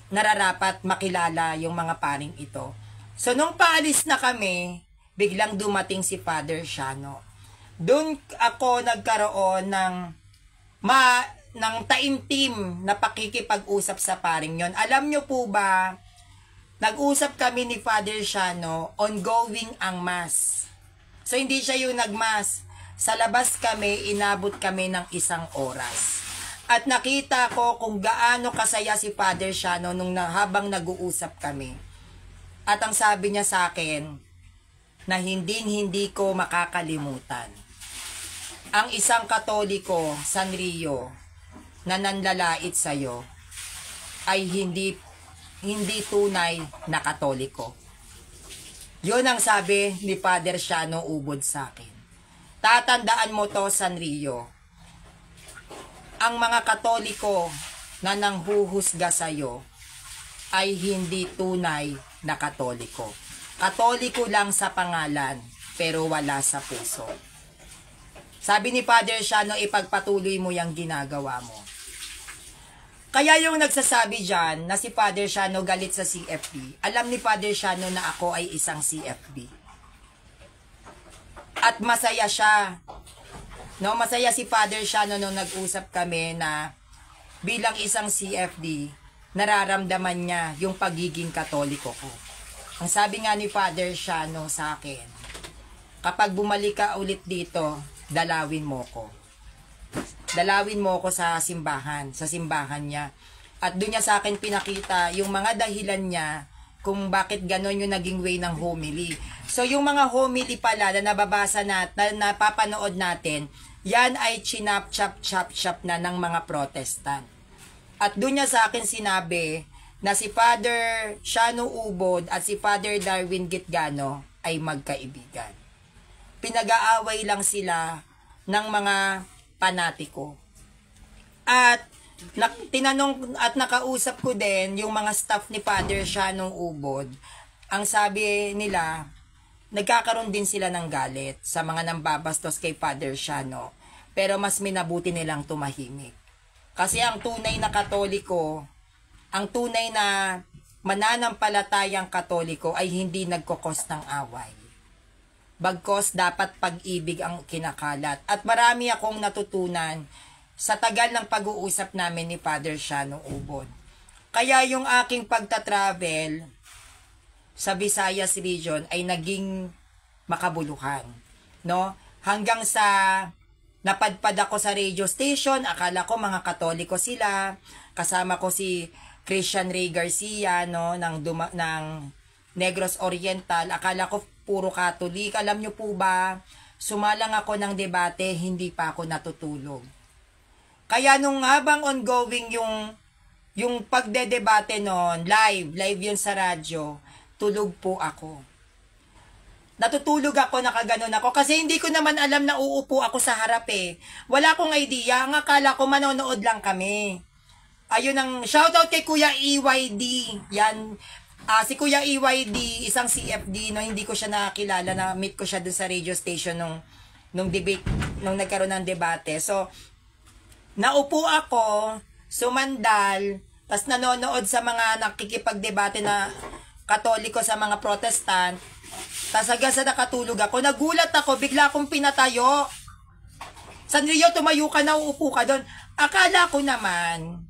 nararapat makilala yung mga paring ito. So, nung paalis na kami, biglang dumating si Father Shano. Doon ako nagkaroon ng taimtim na pakikipag-usap sa paring yon. Alam nyo po ba, nag-usap kami ni Father Shano, ongoing ang mass. So, hindi siya yung nag-mass. Sa labas kami, inabot kami ng 1 oras. At nakita ko kung gaano kasaya si Father Shano habang nag-uusap kami. At ang sabi niya sa akin, na hindi ko makakalimutan. Ang isang Katoliko, Sanrio, na nanlalait sa'yo, ay hindi tunay na Katoliko. Yun ang sabi ni Father Shano Ubod sa akin. Tatandaan mo to, Sanrio. Ang mga Katoliko na nanghuhusga sa'yo ay hindi tunay na Katoliko. Katoliko lang sa pangalan, pero wala sa puso. Sabi ni Father Shano, ipagpatuloy mo yung ginagawa mo. Kaya yung nagsasabi dyan na si Father Shano galit sa CFB, alam ni Father Shano na ako ay isang CFB. At masaya siya. No, masaya si Father Shano nung nag-usap kami na bilang isang CFD, nararamdaman niya yung pagiging Katoliko ko. Ang sabi nga ni Father Shano sa akin, kapag bumalik ka ulit dito, dalawin mo ko. Dalawin mo ko sa simbahan niya. At doon niya sa akin pinakita yung mga dahilan niya kung bakit ganon yung naging way ng homily. So yung mga homily pala na nababasa natin, na napapanood natin, yan ay chinap-chap-chap-chap na ng mga Protestant. At doon niya sa akin sinabi na si Father Shano Ubod at si Father Darwin Gitgano ay magkaibigan. pinag-aaway lang sila ng mga panatiko. At tinanong at nakausap ko din yung mga staff ni Father Shanong Ubod. Ang sabi nila, nagkakaroon din sila ng galit sa mga nambabastos kay Father Shano. Pero mas minabuti nilang tumahimik. Kasi ang tunay na Katoliko, ang tunay na mananampalatayang Katoliko ay hindi nagkokos ng away. Bagkos dapat pag-ibig ang kinakalat. At marami akong natutunan sa tagal ng pag-uusap namin ni Father Shano Ubod. Kaya yung aking pagta-travel sa Visayas region ay naging makabuluhan, no? Hanggang sa napadpad ako sa radio station, akala ko mga Katoliko sila, kasama ko si Christian Ray Garcia, no, ng Negros Oriental, akala ko puro Katolik. Alam nyo po ba, sumalang ako ng debate, hindi pa ako natutulog. Kaya nung habang ongoing yung pagdedebate noon, live yun sa radyo, tulog po ako. Natutulog ako, nakaganon ako, kasi hindi ko naman alam na uupo ako sa harap eh. Wala akong idea, ang akala ko manonood lang kami. Ayun ang shoutout kay Kuya EYD. Yan, si Kuya EYD, isang CFD, no, hindi ko siya nakilala, na meet ko siya dun sa radio station nung debate, nung nagkaroon ng debate. So, naupo ako, sumandal, tas nanonood sa mga nakikipagdebate na Katoliko sa mga Protestant. Tas hanggang sa nakatulog ako, nagulat ako, bigla akong pinatayo. Sanrio, tumayo ka na, uupo ka doon. Akala ko naman,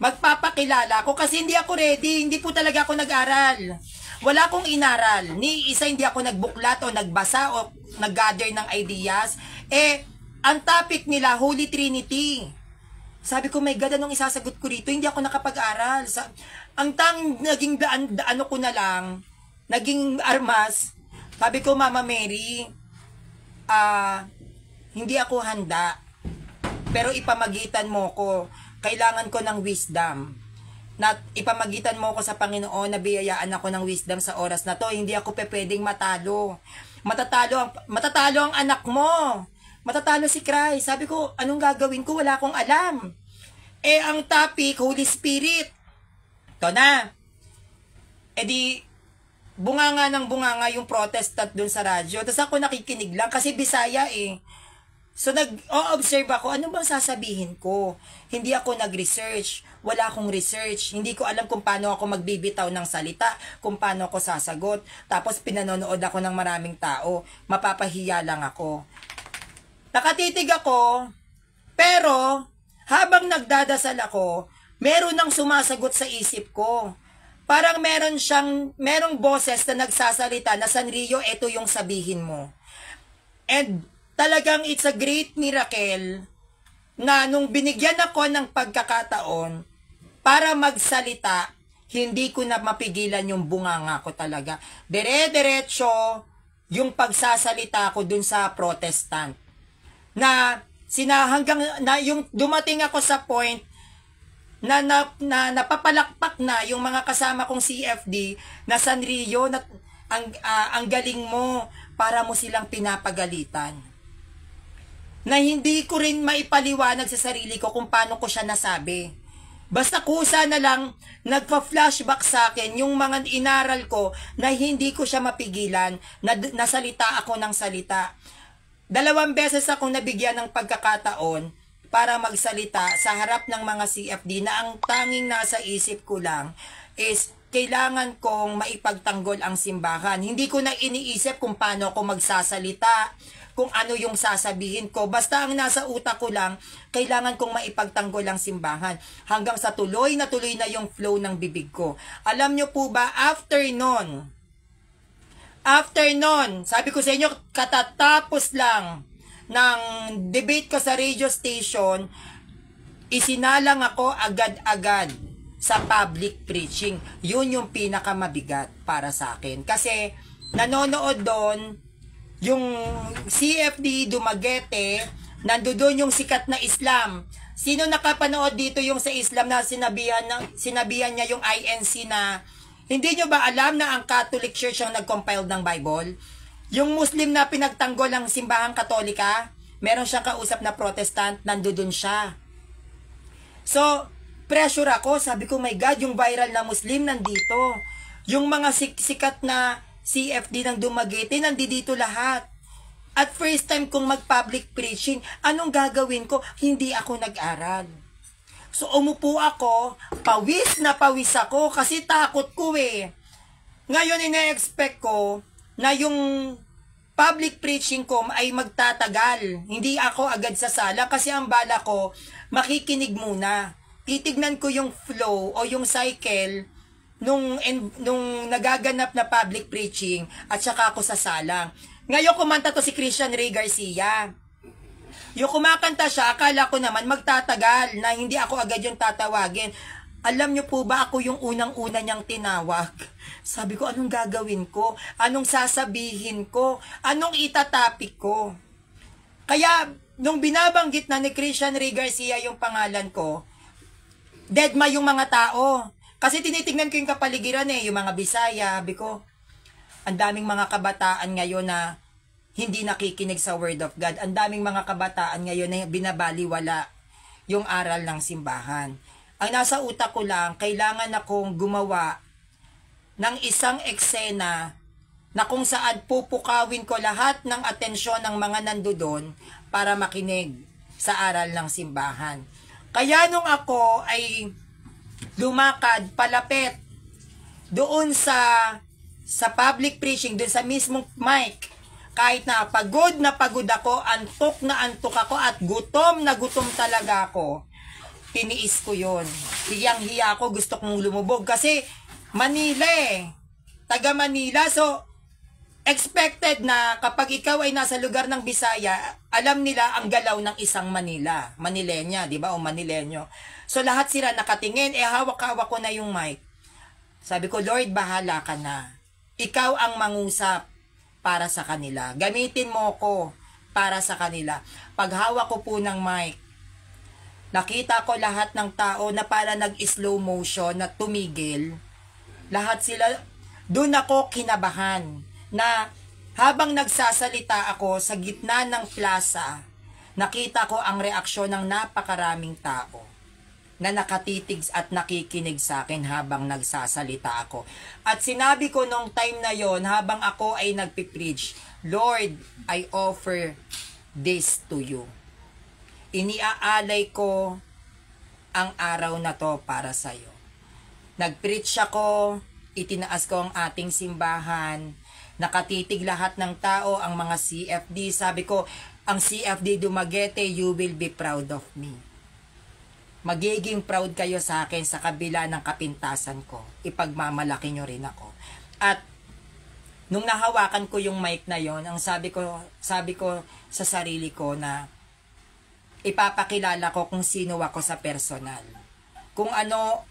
magpapakilala ako kasi hindi ako ready, hindi po talaga ako nag-aral. Wala akong inaral, ni isa hindi ako nagbuklat o nagbasa o nag-gather ng ideas. Ang topic nila, Holy Trinity. Sabi ko, my God, anong isasagot ko rito? Hindi ako nakapag-aral. Ang naging ano ko na lang, naging armas, sabi ko, Mama Mary, hindi ako handa. Pero ipamagitan mo ko. Kailangan ko ng wisdom. Ipamagitan mo ko sa Panginoon, nabiyayaan ako ng wisdom sa oras na to. Hindi ako pwedeng matalo. Matatalo ang anak mo. Matatalo si Christ. Sabi ko, anong gagawin ko? Wala akong alam. Ang topic, Holy Spirit. Ito na. Bunganga ng bunganga yung protestant dun sa radyo. Tapos ako nakikinig lang kasi Bisaya eh. So nag-observe ako, ano bang sasabihin ko? Hindi ako nag-research. Wala akong research. Hindi ko alam kung paano ako magbibitaw ng salita, kung paano ako sasagot. Tapos pinanonood ako ng maraming tao. Mapapahiya lang ako. Nakatitig ako, pero habang nagdadasal ako, meron nang sumasagot sa isip ko. Parang merong boses na nagsasalita na, Sanrio, ito yung sabihin mo. And talagang it's a great miracle na nung binigyan ako ng pagkakataon para magsalita, hindi ko na mapigilan yung bunganga ko talaga. Dire-diretso yung pagsasalita ko dun sa Protestant. Hanggang yung dumating ako sa point na napapalakpak na yung mga kasama kong CFD na Sanrio, ang galing mo, para mo silang pinapagalitan. Na hindi ko rin maipaliwanag sa sarili ko kung paano ko siya nasabi. Basta kusa na lang nagpa-flashback sa akin yung mga inaral ko na hindi ko siya mapigilan, na nasalita ako ng salita. 2 beses akong nabigyan ng pagkakataon para magsalita sa harap ng mga CFD na ang tanging nasa isip ko lang is kailangan kong maipagtanggol ang simbahan. Hindi ko na iniisip kung paano ako magsasalita, kung ano yung sasabihin ko. Basta ang nasa utak ko lang, kailangan kong maipagtanggol ang simbahan. Hanggang sa tuloy na yung flow ng bibig ko. Alam nyo po ba, after nun, sabi ko sa inyo, katatapos lang ng debate ko sa radio station, isinalang ako agad-agad sa public preaching. Yun yung pinakamabigat para sa akin. Kasi nanonood doon yung CFD Dumaguete, nandoon yung sikat na Islam. Sino nakapanood dito yung sa Islam na sinabihan niya yung INC na hindi nyo ba alam na ang Catholic Church ang nag-compile ng Bible? Yung Muslim na pinagtanggol ng simbahang Katolika, meron siyang kausap na Protestant, nandoon siya. So, pressure ako, sabi ko, my God, yung viral na Muslim nandito. Yung mga sikat na CFD ng Dumaguete, nandito lahat. At first time kong mag-public preaching, anong gagawin ko? Hindi ako nag-aral. So, umupo ako, pawis na pawis ako kasi takot ko eh. Ngayon, ina-expect ko na yung public preaching ko ay magtatagal. Hindi ako agad sa sala kasi ang bala ko, makikinig muna. Titignan ko yung flow o yung cycle nung nagaganap na public preaching at saka ako sa sala. Ngayon, kumanta to si Christian Ray Garcia. Yung kumakanta siya, akala ko naman magtatagal na hindi ako agad yung tatawagin. Alam niyo po ba, ako yung unang-una niyang tinawag. Sabi ko, anong gagawin ko? Anong sasabihin ko? Anong itatapik ko? Kaya, nung binabanggit na ni Christian Ray Garcia yung pangalan ko, deadma yung mga tao. Kasi tinitingnan ko yung kapaligiran yung mga Bisaya. Sabi ko, ang daming mga kabataan ngayon na hindi nakikinig sa Word of God. Ang daming mga kabataan ngayon na binabaliwala yung aral ng simbahan. Ang nasa utak ko lang, kailangan akong gumawa ng isang eksena na kung saan pupukawin ko lahat ng atensyon ng mga nandoon para makinig sa aral ng simbahan. Kaya nung ako ay lumakad palapit doon sa public preaching, doon sa mismong mic, kahit na pagod ako, antok na antok ako, at gutom na gutom talaga ako, tiniis ko yun. Hiyang-hiya ako, gusto kong lumubog. Kasi Manila taga Manila, so expected na kapag ikaw ay nasa lugar ng Bisaya, alam nila ang galaw ng isang Manilenya, di ba? O Manilenyo. So lahat sila nakatingin, hawak-hawak ko na yung mic. Sabi ko, Lord, bahala ka na. Ikaw ang mangusap para sa kanila. Gamitin mo ko para sa kanila. Paghawak ko po ng mic, nakita ko lahat ng tao na para nag-slow motion na tumigil. Lahat sila, doon ako kinabahan na habang nagsasalita ako sa gitna ng plaza, nakita ko ang reaksyon ng napakaraming tao na nakatitig at nakikinig sa akin habang nagsasalita ako. At sinabi ko nung time na yon, habang ako ay nagpipreach, Lord, I offer this to you. Iniaalay ko ang araw na to para sa'yo. Nagpreach ako, itinaas ko ang ating simbahan, nakatitig lahat ng tao, ang mga CFD. Sabi ko, ang CFD Dumaguete, you will be proud of me. Magiging proud kayo sa akin sa kabila ng kapintasan ko. Ipagmamalaki nyo rin ako. At nung nahawakan ko yung mic na yon, ang sabi ko sa sarili ko na ipapakilala ko kung sino ako sa personal. Kung ano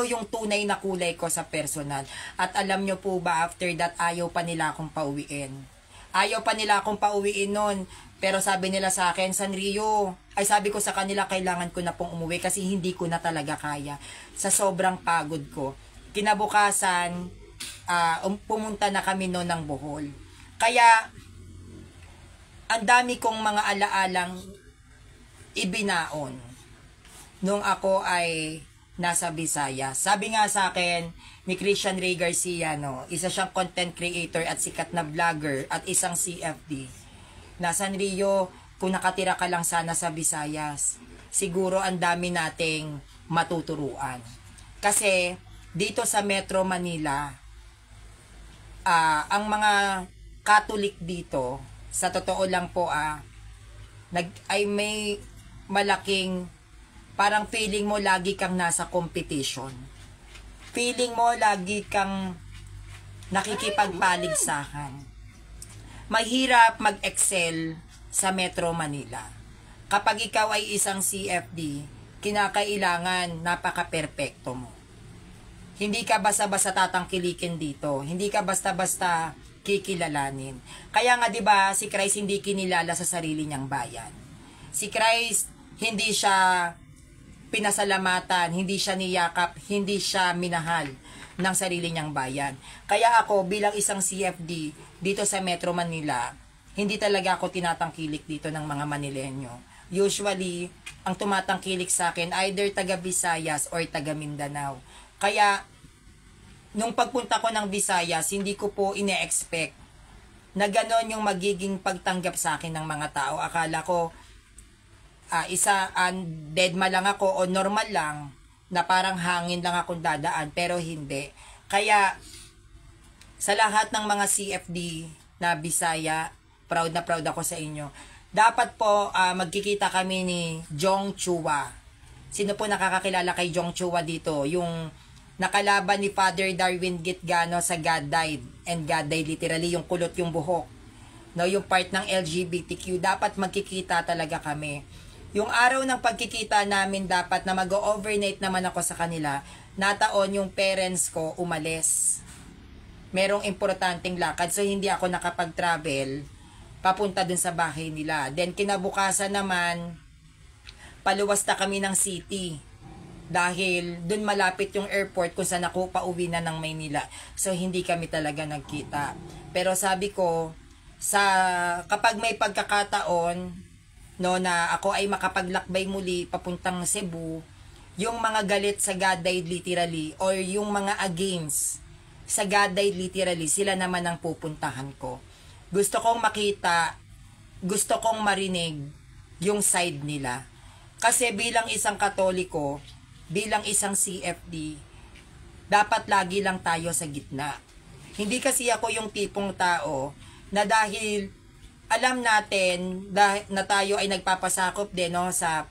yung tunay na kulay ko sa personal. At alam nyo po ba, after that, ayaw pa nila akong pauwiin. Ayaw pa nila akong pauwiin nun. Pero sabi nila sa akin, Sanrio, ay sabi ko sa kanila, kailangan ko na pong umuwi kasi hindi ko na talaga kaya. Sa sobrang pagod ko. Kinabukasan, pumunta na kami noon ng Bohol. Kaya, ang dami kong mga alaalang ibinaon nung ako ay nasa Visayas. Sabi nga sa akin ni Christian Ray Garcia, isa siyang content creator at sikat na vlogger at isang CFD. Na Sanrio, kung nakatira ka lang sana sa Visayas, siguro ang dami nating matuturuan. Kasi dito sa Metro Manila, ang mga Catholic dito, sa totoo lang po, ay may malaking, parang feeling mo lagi kang nasa competition. Feeling mo lagi kang nakikipagpaligsahan. Mahirap mag-excel sa Metro Manila. Kapag ikaw ay isang CFD, kinakailangan napaka-perpekto mo. Hindi ka basta-basta tatangkilikin dito. Hindi ka basta-basta kikilalanin. Kaya nga 'di ba, si Christ hindi kinilala sa sarili niyang bayan. Si Christ hindi siya pinasalamatan, hindi siya niyakap, hindi siya minahal ng sarili niyang bayan. Kaya ako bilang isang CFD dito sa Metro Manila, hindi talaga ako tinatangkilik dito ng mga Manileño. Usually, ang tumatangkilik sa akin either taga Visayas or taga Mindanao. Kaya nung pagpunta ko ng Visayas, hindi ko po ine-expect na gano'n yung magiging pagtanggap sa akin ng mga tao. Akala ko deadma lang ako o normal lang na parang hangin lang akong dadaan, pero hindi. Kaya sa lahat ng mga CFD na Bisaya, proud na proud ako sa inyo. Dapat po magkikita kami ni Jong Chua. Sino po nakakakilala kay Jong Chua dito? Yung nakalaban ni Father Darwin Gitgano sa God Died, and God Died literally, yung kulot yung buhok. No, yung part ng LGBTQ, dapat magkikita talaga kami. Yung araw ng pagkikita namin dapat na mag-overnight naman ako sa kanila, nataon yung parents ko umalis. Merong importanteng lakad, so hindi ako nakapag-travel papunta dun sa bahay nila. Then kinabukasan naman, paluwas na kami ng city. Dahil dun malapit yung airport kung saan ako pauwi na ng Maynila. So hindi kami talaga nagkita. Pero sabi ko, kapag may pagkakataon, no, na ako ay makapaglakbay muli papuntang Cebu, yung mga galit sa God Died literally or yung mga against sa God Died literally, sila naman ang pupuntahan ko. Gusto kong makita, gusto kong marinig yung side nila. Kasi bilang isang Katoliko, bilang isang CFD, dapat lagi lang tayo sa gitna. Hindi kasi ako yung tipong tao na dahil alam natin na tayo ay nagpapasakop din, no, sa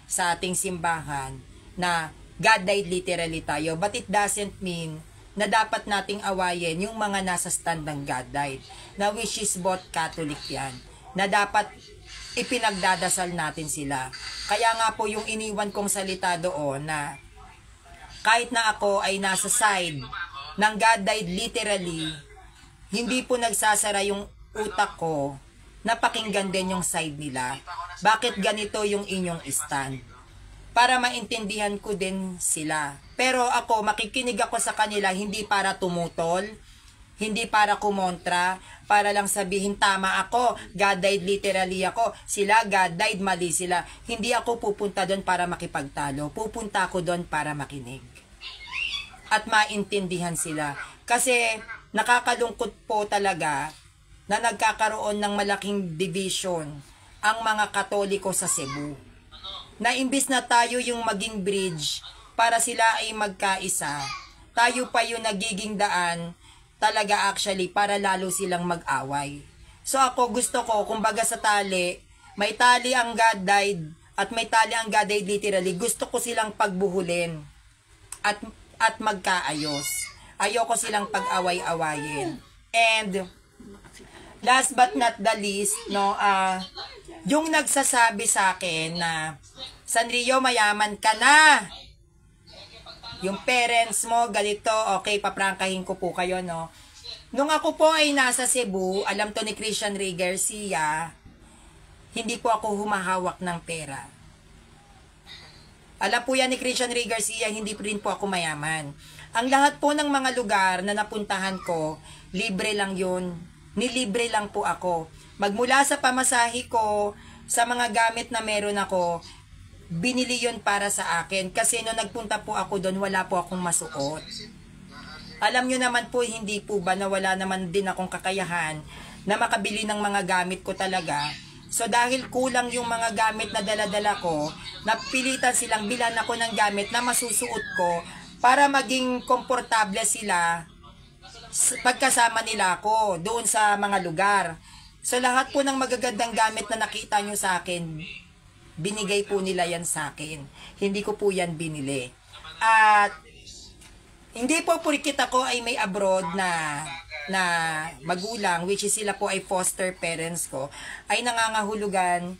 ating simbahan na God died literally tayo, but it doesn't mean na dapat nating awayin yung mga nasa stand ng God died, na which is both Catholic yan, na dapat ipinagdadasal natin sila. Kaya nga po yung iniwan kong salita doon na kahit na ako ay nasa side ng God died literally, hindi po nagsasara yung utak ko na pakinggan din yung side nila. Bakit ganito yung inyong stand? Para maintindihan ko din sila. Pero ako, makikinig ako sa kanila, hindi para tumutol, hindi para kumontra, para lang sabihin tama ako, God died literally ako, sila God died, mali sila. Hindi ako pupunta doon para makipagtalo, pupunta ako doon para makinig. At maintindihan sila. Kasi nakakalungkot po talaga na nagkakaroon ng malaking division ang mga Katoliko sa Cebu. Na imbis na tayo yung maging bridge para sila ay magkaisa, tayo pa yung nagiging daan talaga actually para lalo silang mag-away. So ako gusto ko, kumbaga sa tali, may tali ang God died at may tali ang God died literally, gusto ko silang pagbuhulin at magkaayos. Ayoko silang pag-away-awayin. And last but not the least, no, yung nagsasabi sa akin na, Sanrio, mayaman ka na. Yung parents mo, ganito, okay, paprangkahin ko po kayo, no. Nung ako po ay nasa Cebu, alam to ni Christian Ray Garcia, hindi po ako humahawak ng pera. Alam po yan ni Christian Ray Garcia, hindi rin po ako mayaman. Ang lahat po ng mga lugar na napuntahan ko, libre lang yun. Nilibre lang po ako. Magmula sa pamasahe ko, sa mga gamit na meron ako, binili yun para sa akin. Kasi nung nagpunta po ako doon, wala po akong masuot. Alam nyo naman po, hindi po ba na wala naman din akong kakayahan na makabili ng mga gamit ko talaga. So dahil kulang yung mga gamit na dala-dala ko, napilitan silang bilan ako ng gamit na masusuot ko para maging komportable sila pagkasama nila ako doon sa mga lugar. So lahat po ng magagandang gamit na nakita nyo sa akin, binigay po nila yan sa akin. Hindi ko po yan binili. At hindi po purikit ako ay may abroad na magulang, which is sila po ay foster parents ko, ay nangangahulugan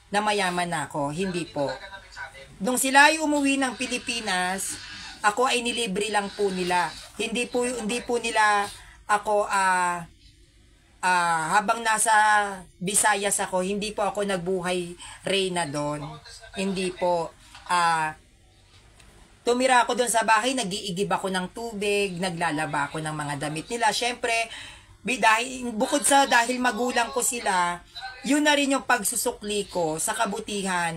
na mayaman na ako. Hindi po. Nung sila ay umuwi ng Pilipinas, ako ay nilibre lang po nila. Hindi po nila ako habang nasa Visayas ako, hindi po ako nagbuhay reyna doon. Hindi po. tumira ako doon sa bahay, nag-iigib ako ng tubig, naglalaba ako ng mga damit nila. Syempre, dahil magulang ko sila, yun na rin yung pagsusukli ko sa kabutihan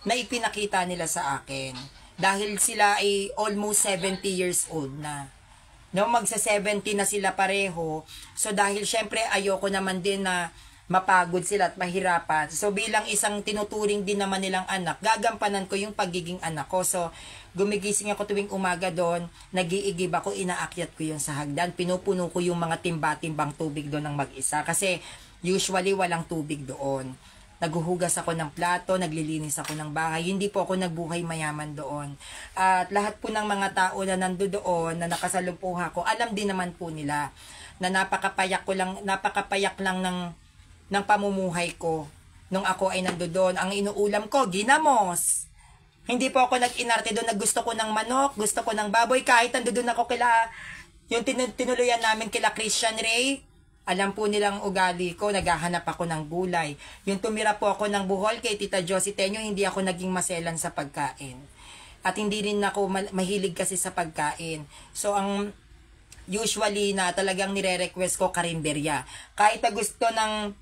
na ipinakita nila sa akin. Dahil sila ay almost 70 years old na. No, magsa-70 na sila pareho. So dahil syempre ayoko naman din na mapagod sila at mahirapan. So bilang isang tinuturing din naman nilang anak, gagampanan ko yung pagiging anak ko. So gumigising ako tuwing umaga doon, nag-iigib ako, inaakyat ko yung sa hagdan, pinupuno ko yung mga timba-timbang tubig doon ng mag-isa. Kasi usually walang tubig doon. Naghuhugas ako ng plato, naglilinis ako ng bahay. Hindi po ako nagbuhay mayaman doon. At lahat po ng mga tao na nando doon, na nakasalumpuha ko, alam din naman po nila na napakapayak lang ng pamumuhay ko nung ako ay nando doon. Ang inuulam ko, ginamos. Hindi po ako nag-inarte doon na gusto ko ng manok, gusto ko ng baboy. Kahit nando doon ako yung tinuluyan namin kila Christian Ray, alam po nilang ugali ko, naghahanap ako ng gulay. Yung tumira po ako ng Bohol kay Tita Josie Tenyo, hindi ako naging maselan sa pagkain. At hindi rin ako mahilig kasi sa pagkain. So, ang usually na talagang nire-request ko karinderya. Kahit na gusto ng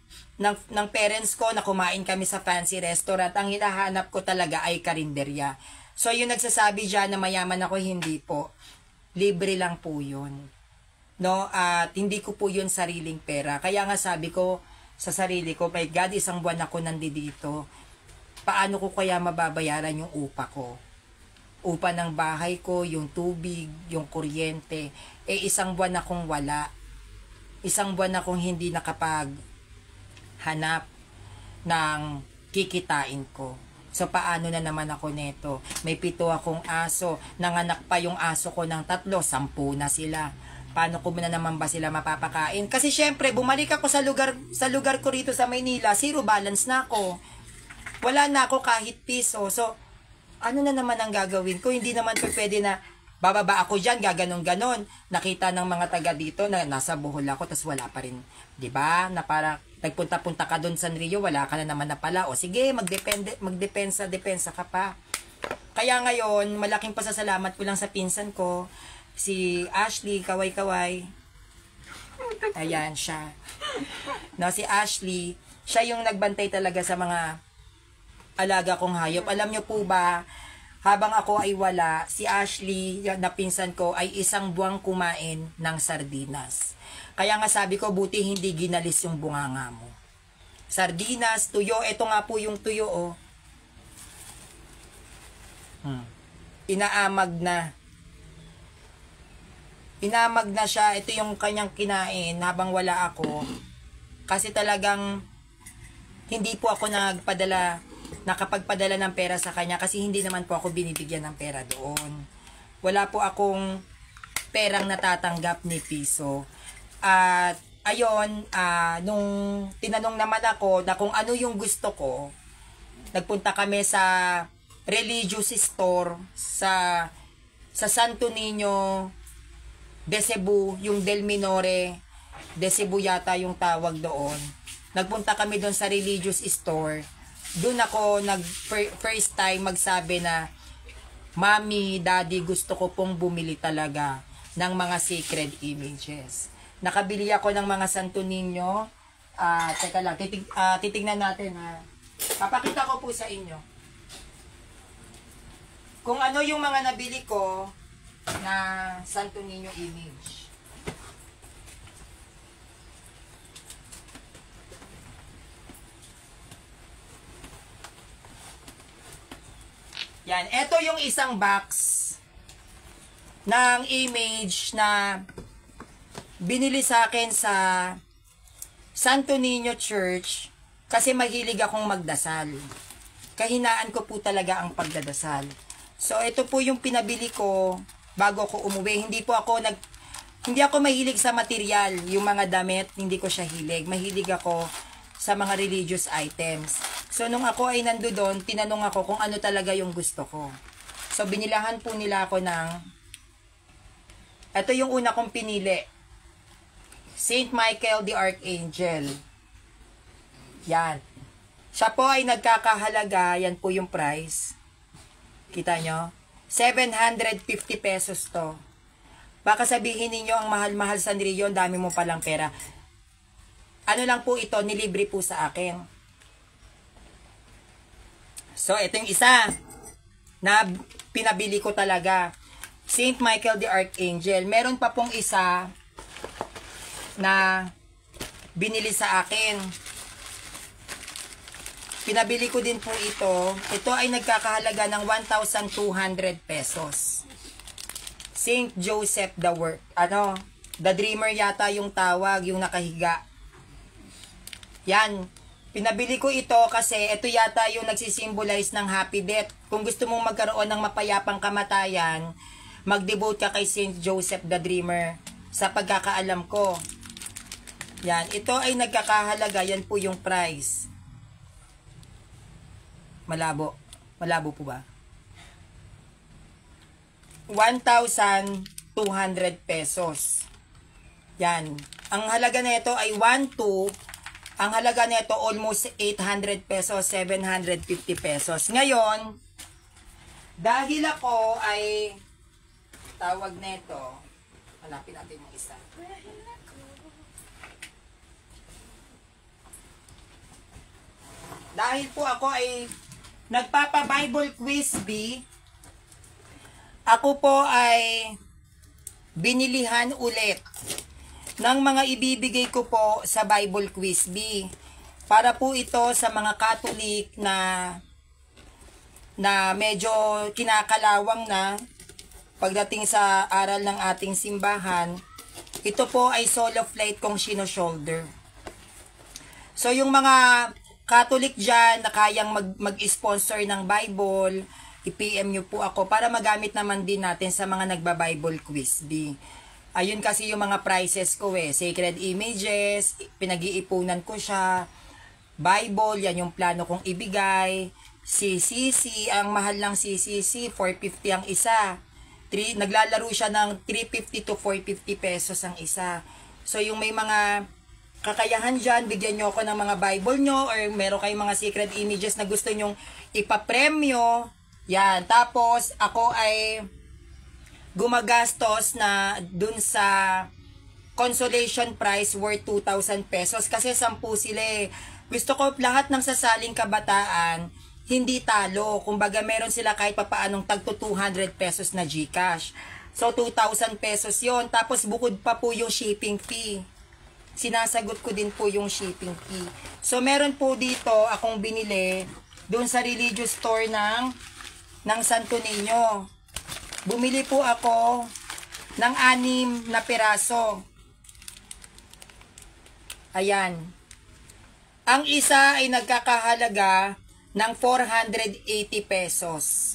parents ko na kumain kami sa fancy restaurant, ang hinahanap ko talaga ay karinderya. So, yung nagsasabi dyan na mayaman ako, hindi po. Libre lang po yun. No, at hindi ko po yun sariling pera. Kaya nga sabi ko sa sarili ko, my God, isang buwan ako nandito. Paano ko kaya mababayaran yung upa ko? Upa ng bahay ko, yung tubig, yung kuryente. Isang buwan akong wala. Isang buwan akong hindi nakapaghanap ng kikitain ko. So, paano na naman ako neto? May 7 akong aso. Nanganak pa yung aso ko ng 3, 10 na sila. Paano ko na naman ba sila mapapakain? Kasi syempre, bumalik ako sa lugar ko rito sa Maynila, zero balance na ako. Wala na ako kahit piso. So, ano na naman ang gagawin ko? Hindi naman po pwede na bababa ako dyan, gaganon-ganon. Nakita ng mga taga dito na nasa Bohol ako, tas wala pa rin. Diba? Na para nagpunta-punta ka doon sa Rio, wala ka na naman na pala. O sige, magdepensa ka pa. Kaya ngayon, malaking pasasalamat ko lang sa pinsan ko, si Ashley, kaway-kaway. Ayan siya. No, si Ashley, siya yung nagbantay talaga sa mga alaga kong hayop. Alam nyo po ba, habang ako ay wala, si Ashley, na pinsan ko, ay 1 buwang kumain ng sardinas. Kaya nga sabi ko, buti hindi ginalis yung bunganga mo. Sardinas, tuyo, ito nga po yung tuyo, oh. Inaamag na. Inamag na siya. Ito yung kanyang kinain habang wala ako. Kasi talagang hindi po ako nakapagpadala ng pera sa kanya kasi hindi naman po ako binibigyan ng pera doon. Wala po akong perang natatanggap ni piso. At ayon, nung tinanong naman ako na kung ano yung gusto ko, nagpunta kami sa religious store sa Santo Niño de Cebu, yung Del Minore de Cebu yata yung tawag doon. Nagpunta kami doon sa religious store. Doon ako first time magsabi na, Mami, Daddy, gusto ko pong bumili talaga ng mga sacred images. Nakabili ako ng mga Santo Niño. Teka lang, titignan natin ha. Papakita ko po sa inyo kung ano yung mga nabili ko na Santo Niño image. Yan, ito yung isang box ng image na binili sa akin sa Santo Niño Church kasi mahilig akong magdasal. Kahinaan ko po talaga ang pagdadasal. So ito po yung pinabili ko bago ako umuwi. Hindi ako mahilig sa material, yung mga damit, hindi ko siya hilig. Mahilig ako sa mga religious items. So nung ako ay nandoon, tinanong ako kung ano talaga yung gusto ko. So binilahan po nila ako ng, ito yung una kong pinili, Saint Michael the Archangel. Yan. Siya po ay nagkakahalaga, yan po yung price. Kita nyo? 750 pesos to. Baka sabihin ninyo ang mahal-mahal Sanrio, dami mo palang pera. Ano lang po ito, nilibre po sa akin. So, ito yung isa na pinabili ko talaga. Saint Michael the Archangel. Meron pa pong isa na binili sa akin. Pinabili ko din po ito. Ito ay nagkakahalaga ng 1,200 pesos. Saint Joseph the The Dreamer yata yung tawag, yung nakahiga. Yan. Pinabili ko ito kasi ito yata yung nagsisimbolize ng happy death. Kung gusto mong magkaroon ng mapayapang kamatayan, mag-devote ka kay Saint Joseph the Dreamer. Sa pagkakaalam ko. Yan. Ito ay nagkakahalaga. Yan po yung price. Malabo. Malabo po ba? 1,200 pesos. Yan. Ang halaga nito ay 1,200. Ang halaga nito almost 800 pesos, 750 pesos. Ngayon, dahil ako ay tawag nito, hanapin natin yung isa. Dahil po ako ay nagpapa-Bible quiz bee, ako po ay binilihan ulit ng mga ibibigay ko po sa Bible quiz bee. Para po ito sa mga Catholic na medyo kinakalawang na pagdating sa aral ng ating simbahan. Ito po ay solo flight kong sino-shoulder. So yung mga Catholic dyan na kayang mag-sponsor ng Bible, i-PM nyo po ako para magamit naman din natin sa mga nagba-Bible quiz bee. Ayun kasi yung mga prices ko Sacred Images, pinag-iipunan ko siya. Bible, yan yung plano kong ibigay. CCC, ang mahal ng CCC, 450 ang isa. Naglalaro siya ng 350 to 450 pesos ang isa. So yung may mga kakayahan dyan, bigyan nyo ako ng mga Bible nyo or meron kayong mga Sacred Images na gusto nyong ipapremyo. Yan, tapos ako ay gumagastos na dun sa consolation prize worth 2,000 pesos kasi 10 sila Gusto ko lahat ng sasaling kabataan hindi talo. Kumbaga meron sila kahit papaanong tagto 200 pesos na GCash. So 2,000 pesos yon. Tapos bukod pa po yung shipping fee. Sinasagot ko din po yung shipping fee. So meron po dito akong binili dun sa religious store ng Santo Niño. Bumili po ako ng 6 na piraso. Ayan. Ang isa ay nagkakahalaga ng 480 pesos.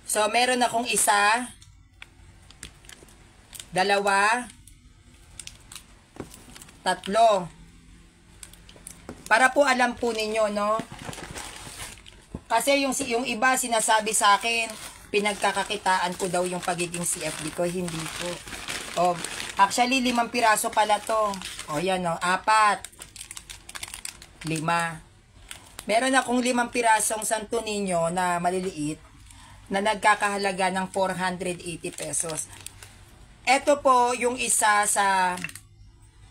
So, meron akong isa, 2, 3. Para po alam po ninyo, no? Kasi yung iba sinasabi sa akin, pinagkakakitaan ko daw yung pagiging CFD ko. Hindi po. O, actually, 5 piraso pala to. O, yan o. 4. 5. Meron akong 5 pirasong Santo Niño na maliliit na nagkakahalaga ng 480 pesos. Ito po yung isa sa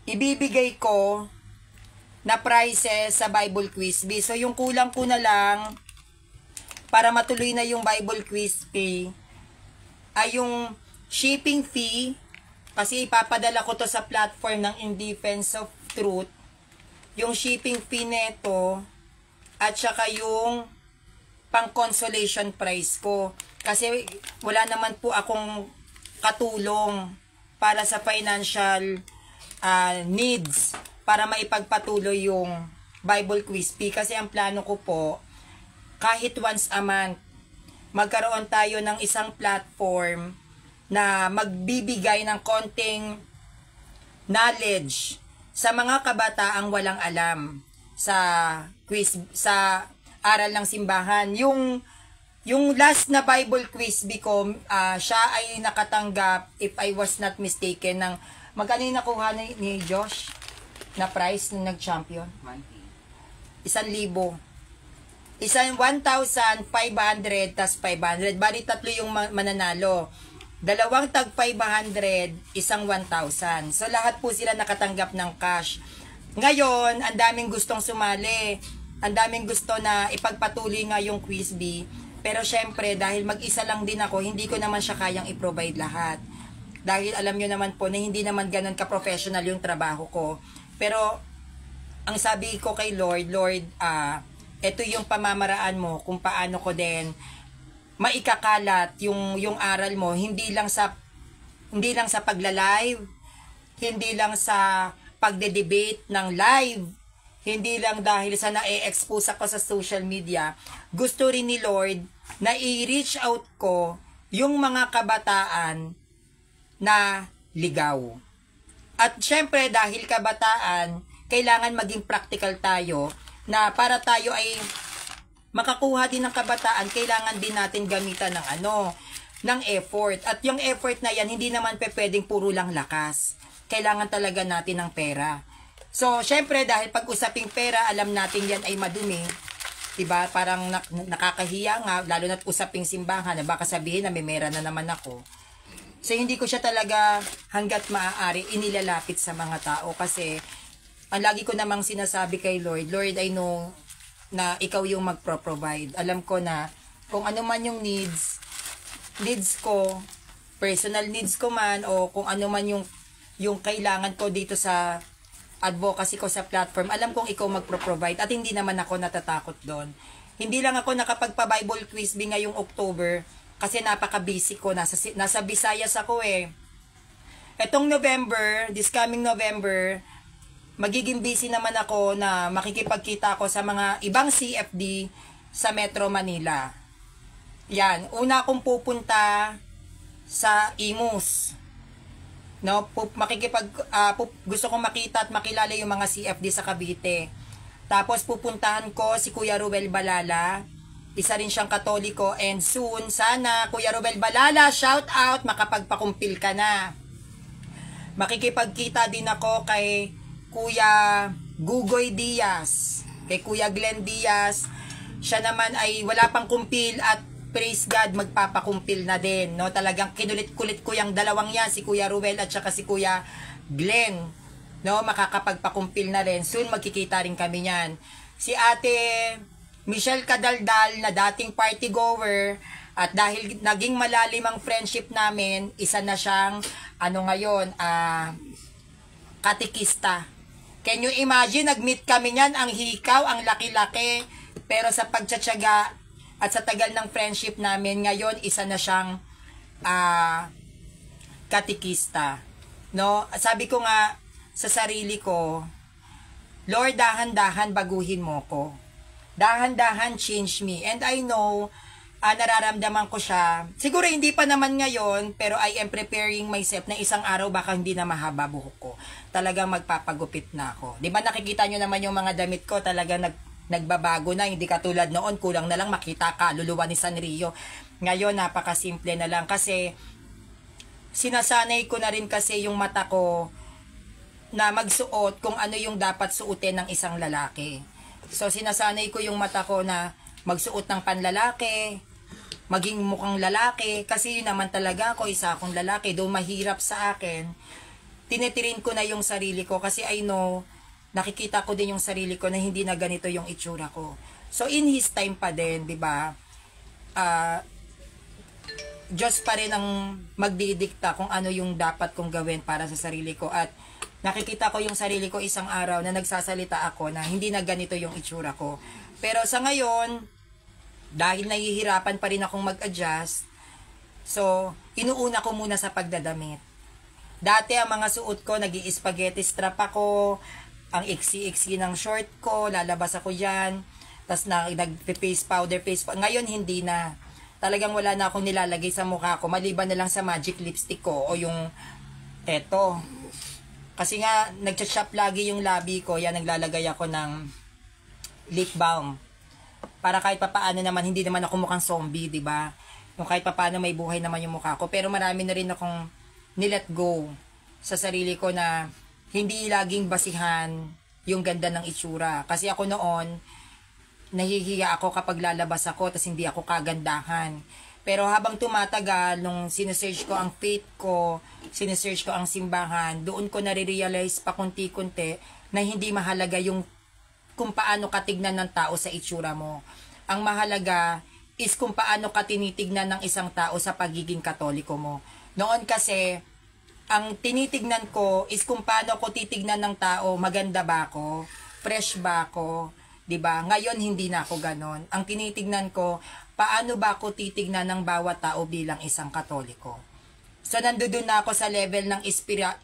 ibibigay ko na prices sa Bible Quiz Bee. So, yung kulang ko na lang para matuloy na yung Bible Quiz Fee ay yung shipping fee kasi ipapadala ko to sa platform ng In Defense of Truth. Yung shipping fee neto at saka yung pang consolation prize ko kasi wala naman po akong katulong para sa financial needs para maipagpatuloy yung Bible Quiz Fee kasi ang plano ko po kahit once a month, magkaroon tayo ng isang platform na magbibigay ng konting knowledge sa mga kabataang walang alam sa quiz, sa aral ng simbahan. Yung last na Bible Quiz Bee ko, siya ay nakatanggap, if I was not mistaken, ng magkano yung nakuha ni Josh na prize nung nag-champion? 1,000. 1,000. Isang 1,500 tas 500. Bali tatlo yung mananalo. Dalawang tag 500, isang 1,000. So lahat po sila nakatanggap ng cash. Ngayon, ang daming gustong sumali. Ang daming gusto na ipagpatuloy nga yung quiz bee. Pero syempre, dahil mag-isa lang din ako, hindi ko naman siya kayang i-provide lahat. Dahil alam nyo naman po na hindi naman ganun ka-professional yung trabaho ko. Pero, ang sabi ko kay Lord, ito yung pamamaraan mo kung paano ko din maikakalat yung aral mo, hindi lang sa pagla-live, hindi lang sa pagde-debate ng live, hindi lang dahil sa na-expose ako sa social media. Gusto rin ni Lord na i-reach out ko yung mga kabataan na ligaw. At syempre dahil kabataan, kailangan maging practical tayo na para tayo ay makakuha din ng kabataan, kailangan din natin gamitan ng effort. At yung effort na yan, hindi naman pwedeng puro lang lakas. Kailangan talaga natin ng pera. So, syempre, dahil pag usaping pera, alam natin yan ay madumi. Diba? Parang nakakahiya nga, lalo na't usaping simbahan, na baka sabihin na may mera na naman ako. So, hindi ko siya talaga hanggat maaari inilalapit sa mga tao kasi ang lagi ko namang sinasabi kay Lord, Lord, I know na ikaw yung magpro-provide. Alam ko na kung ano man yung needs ko, personal needs ko man, o kung ano man yung kailangan ko dito sa advocacy ko sa platform, alam kong ikaw magpro-provide at hindi naman ako natatakot doon. Hindi lang ako nakapagpa-Bible quiz ngayong October kasi napaka-busy ko. Nasa Visayas ako eh. Etong November, this coming November, magiging busy naman ako na makikipagkita ako sa mga ibang CFD sa Metro Manila. Yan, una akong pupunta sa Imus. No, gusto kong makita at makilala yung mga CFD sa Cavite. Tapos pupuntahan ko si Kuya Ruel Balala. Isa rin siyang Katoliko, and soon sana Kuya Ruel Balala, shout out, makapagpakumpil ka na. Makikipagkita din ako kay Kuya Gugoy Diaz, kay Kuya Glenn Diaz. Siya naman ay wala pang kumpil at praise God, magpapakumpil na din, no? Talagang kinulit-kulit ko yung dalawang yan, si Kuya Ruel at saka si Kuya Glenn, no? Makakapagpakumpil na rin. Soon magkikita rin kami niyan. Si Ate Michelle Kadaldal na dating party goer, at dahil naging malalim ang friendship namin, isa na siyang ngayon, katikista. Can you imagine, nag-meet kami niyan, ang hikaw, ang laki-laki, pero sa pagtsatsaga at sa tagal ng friendship namin, ngayon, isa na siyang katikista. No? Sabi ko nga sa sarili ko, Lord, dahan-dahan baguhin mo ko. Dahan-dahan change me. And I know, nararamdaman ko siya. Siguro hindi pa naman ngayon, pero I am preparing myself na isang araw baka hindi na mahaba buhok ko. Talagang magpapagupit na ako. Di ba nakikita nyo naman yung mga damit ko, talagang nagbabago na, hindi katulad noon, kulang na lang makita ka, luluwa ni Sanrio. Ngayon, napakasimple na lang kasi sinasanay ko na rin kasi yung mata ko na magsuot kung ano yung dapat suotin ng isang lalaki. So, sinasanay ko yung mata ko na magsuot ng panlalaki, maging mukhang lalaki, kasi yun naman talaga ako, isa akong lalaki, though mahirap sa akin, tinitirin ko na yung sarili ko kasi I know, nakikita ko din yung sarili ko na hindi na ganito yung itsura ko. So, in His time pa din, di ba, Diyos pa rin ang magdidikta kung ano yung dapat kong gawin para sa sarili ko, at nakikita ko yung sarili ko isang araw na nagsasalita ako na hindi na ganito yung itsura ko. Pero sa ngayon, dahil nahihirapan pa rin akong mag-adjust, so, inuuna ko muna sa pagdadamit. Dati ang mga suot ko, nag-i-spaghetti strap ako, ang iksi-iksi ng short ko, lalabas ako dyan, tas nag-face powder, ngayon hindi na. Talagang wala na akong nilalagay sa mukha ko, maliban na lang sa magic lipstick ko, o yung eto. Kasi nga, nag-shop lagi yung labi ko, yan, naglalagay ako ng lip balm. Para kahit papaano naman, hindi naman ako mukhang zombie, di ba? Yung kahit papaano may buhay naman yung mukha ko. Pero marami na rin akong nilet go sa sarili ko na hindi laging basihan yung ganda ng itsura. Kasi ako noon, nahihiya ako kapag lalabas ako tas hindi ako kagandahan. Pero habang tumatagal, nung sinesearch ko ang faith ko, sinesearch ko ang simbahan, doon ko nare-realize pa kunti-kunti na hindi mahalaga yung kung paano ka tignan ng tao sa itsura mo. Ang mahalaga is kung paano ka tinitignan ng isang tao sa pagiging katoliko mo. Noon kasi, ang tinitignan ko is kung paano ko titignan ng tao, maganda ba ako, fresh ba ako, 'di ba? Ngayon hindi na ako ganon. Ang tinitignan ko, paano ba ako titignan ng bawat tao bilang isang katoliko. So nandoon na ako sa level ng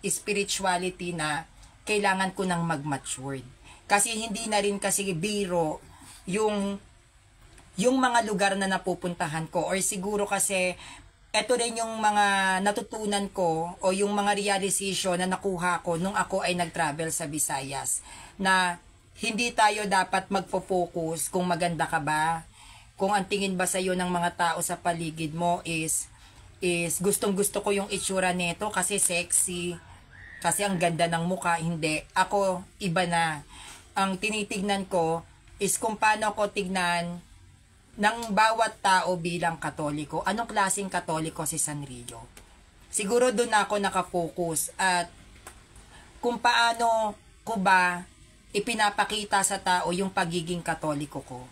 spirituality na kailangan ko nang mag-matured. Kasi hindi na rin kasi biro yung mga lugar na napupuntahan ko, or siguro kasi eto rin yung mga natutunan ko o yung mga realization na nakuha ko nung ako ay nag-travel sa Visayas, na hindi tayo dapat magpo-focus kung maganda ka ba, kung ang tingin ba sa'yo ng mga tao sa paligid mo is gustong-gusto ko yung itsura nito kasi sexy, kasi ang ganda ng mukha. Hindi. Ako, iba na. Ang tinitignan ko is kung paano ko tignan ng bawat tao bilang katoliko. Anong klaseng katoliko si Sanrio? Siguro doon ako nakafocus at kung paano ko ba ipinapakita sa tao yung pagiging katoliko ko.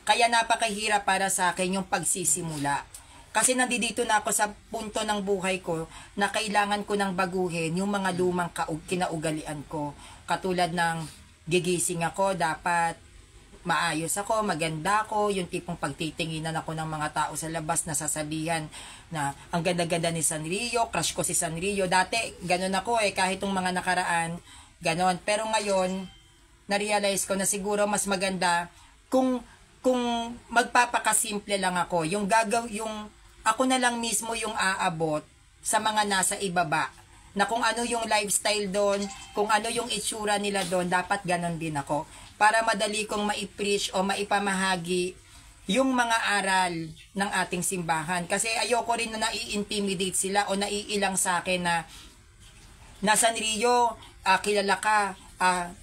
Kaya napakahirap para sa akin yung pagsisimula. Kasi nandito na ako sa punto ng buhay ko na kailangan ko nang baguhin yung mga lumang kinaugalian ko. Katulad ng gigising ako, dapat maayos ako, maganda ako, yung tipong pagtitinginan ako ng mga tao sa labas na sasabihan na ang ganda-ganda ni Sanrio, crush ko si Sanrio. Dati, ganun ako kahit yung mga nakaraan, ganun. Pero ngayon, na-realize ko na siguro mas maganda kung magpapakasimple lang ako, yung ako na lang mismo yung aabot sa mga nasa ibaba, na kung ano yung lifestyle doon, kung ano yung itsura nila doon, dapat ganon din ako. Para madali kong maipreach o maipamahagi yung mga aral ng ating simbahan. Kasi ayoko rin na nai-intimidate sila o naiilang sa akin na Sanrio, kilala ka,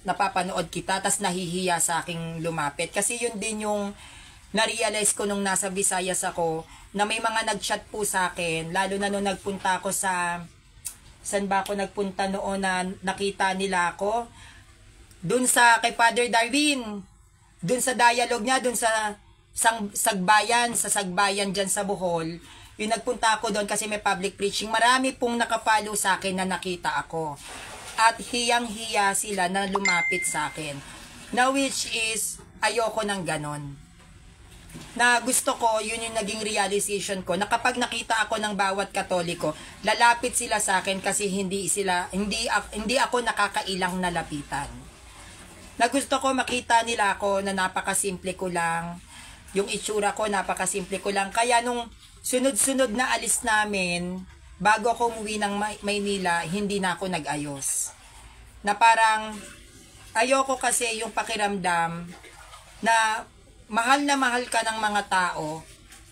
napapanood kita, tas nahihiya sa aking lumapit. Kasi yun din yung na-realize ko nung nasa Visayas ako, na may mga nag-chat po sa akin, lalo na nung nagpunta ako saan ba ako nagpunta noon na nakita nila ako? Dun sa kay Father Darwin, dun sa dialogue niya, dun sa Sagbayan dyan sa Bohol, yung nagpunta ako doon kasi may public preaching, marami pong nakapalo sa akin na nakita ako. At hiyang-hiya sila na lumapit sa akin. Na which is, ayoko ng ganon. Na gusto ko, yun yung naging realization ko, na kapag nakita ako ng bawat katoliko, lalapit sila sa akin kasi hindi ako nakakailang nalapitan. Na gusto ko makita nila ako na napakasimple ko lang, yung itsura ko napakasimple ko lang. Kaya nung sunod-sunod na alis namin, bago ako umuwi ng Maynila, hindi na ako nag-ayos. Na parang, ayoko kasi yung pakiramdam na mahal ka ng mga tao,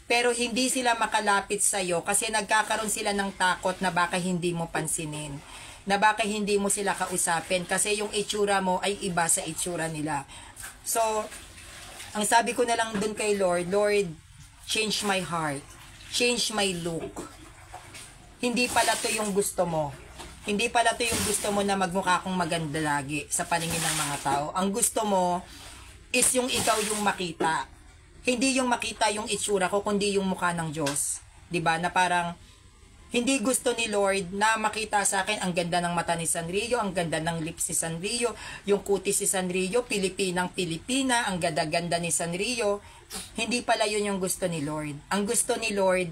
pero hindi sila makalapit sa'yo kasi nagkakaroon sila ng takot na baka hindi mo pansinin, na baka hindi mo sila kausapin kasi yung itsura mo ay iba sa itsura nila. So, ang sabi ko na lang dun kay Lord, Lord, change my heart, change my look. Hindi pala to yung gusto mo. Hindi pala to yung gusto mo na magmukha kong maganda lagi sa paningin ng mga tao. Ang gusto mo is yung ikaw yung makita. Hindi yung makita yung itsura ko, kundi yung mukha ng Diyos. 'Di ba? Na parang hindi gusto ni Lord na makita sa akin ang ganda ng mata ni Sanrio, ang ganda ng lips ni Sanrio, yung kutis ni Sanrio, Pilipina, ang ganda-ganda ni Sanrio. Hindi pala yun yung gusto ni Lord. Ang gusto ni Lord,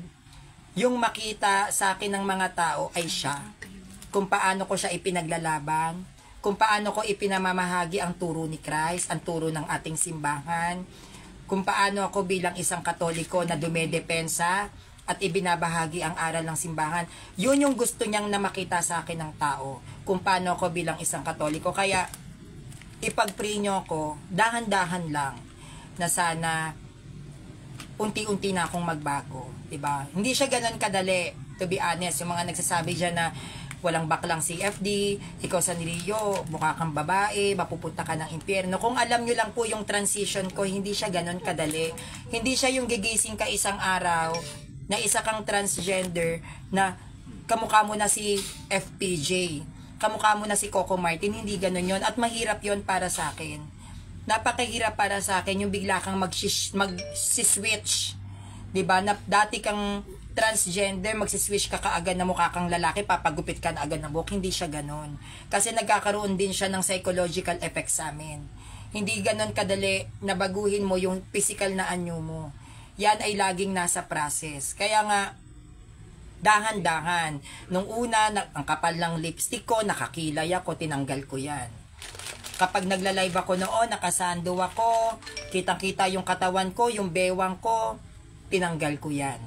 yung makita sa akin ng mga tao ay siya. Kung paano ko siya ipinaglalaban, kung paano ko ipinamamahagi ang turo ni Christ, ang turo ng ating simbahan, kung paano ako bilang isang Katoliko na dumedepensa at ibinabahagi ang aral ng simbahan. Yun yung gusto niyang na makita sa akin ng tao, kung paano ako bilang isang Katoliko. Kaya ipag-pray niyo ako, dahan-dahan lang, na sana unti-unti na akong magbago. Diba? Hindi siya ganun kadali, to be honest. Yung mga nagsasabi dyan na walang baklang CFD, ikaw San Rio, mukha kang babae, mapupunta ka ng impyerno. Kung alam nyo lang po yung transition ko, hindi siya ganon kadali. Hindi siya yung gigising ka isang araw na isa kang transgender na kamukha mo na si FPJ, kamukha mo na si Coco Martin, hindi ganon yon. At mahirap yon para sa akin. Napakahirap para sa akin yung bigla kang mag-switch. Diba? Na dati kang transgender, magsiswitch ka kaagad na mukha kang lalaki, papagupit ka na agad ng buhok. Hindi siya ganon. Kasi nagkakaroon din siya ng psychological effects sa amin. Hindi ganon kadali na baguhin mo yung physical na anyo mo. Yan ay laging nasa process. Kaya nga, dahan-dahan. Nung una, ang kapal ng lipstick ko, nakakilay ako, tinanggal ko yan. Kapag nagla-live ako noon, nakasando ako, kitang-kita yung katawan ko, yung bewang ko, tinanggal ko yan.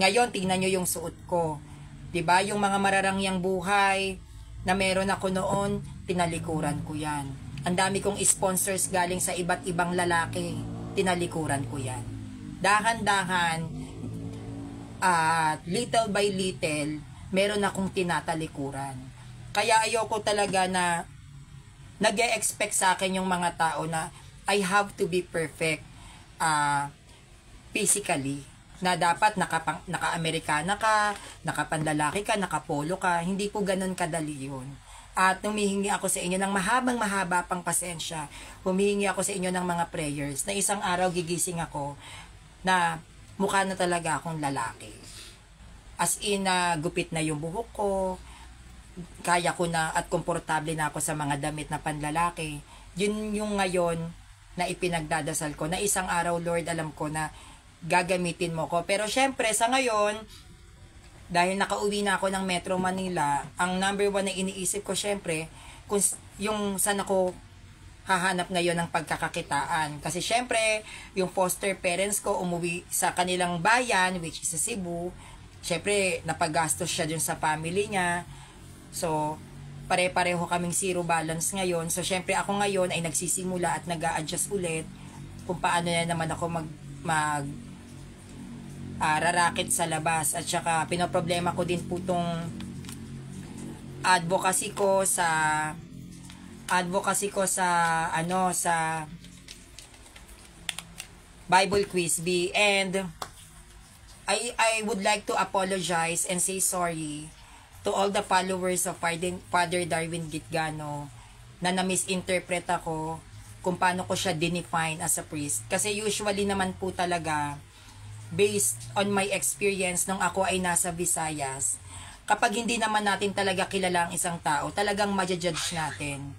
Ngayon, tingnan nyo yung suot ko. 'Di ba? Yung mga mararangyang buhay na meron ako noon, tinalikuran ko yan. Ang dami kong sponsors galing sa iba't ibang lalaki, tinalikuran ko yan. Dahan-dahan, at little by little, meron akong tinatalikuran. Kaya ayoko talaga na nag-e-expect sa akin yung mga tao na I have to be perfect physically. Na dapat naka-Amerikana ka, nakapanlalaki ka, nakapolo ka. Hindi po ganun kadali yun. At humihingi ako sa inyo ng mahaba pang pasensya. Humihingi ako sa inyo ng mga prayers na isang araw gigising ako na mukha na talaga akong lalaki. As in, gupit na yung buhok ko, kaya ko na at komportable na ako sa mga damit na panlalaki. Yun yung ngayon na ipinagdadasal ko na isang araw, Lord, alam ko na gagamitin mo ko. Pero syempre, sa ngayon, dahil nakauwi na ako ng Metro Manila, ang number one na iniisip ko syempre, kung yung saan ako hahanap ngayon ng pagkakakitaan. Kasi syempre, yung foster parents ko umuwi sa kanilang bayan, which is sa Cebu. Syempre, napagastos siya dun sa family niya. So, pare-pareho kaming zero balance ngayon. So, syempre, ako ngayon ay nagsisimula at nag-a-adjust ulit kung paano na naman ako rarakit sa labas. At saka pinoproblema ko din po tong advocacy ko sa Bible Quiz B. And I would like to apologize and say sorry to all the followers of Father Darwin Gitgano na na-misinterpret ako kung paano ko siya dinefine as a priest. Kasi usually naman po talaga, based on my experience nung ako ay nasa Visayas, kapag hindi naman natin talaga kilala ang isang tao, talagang ma-judge natin.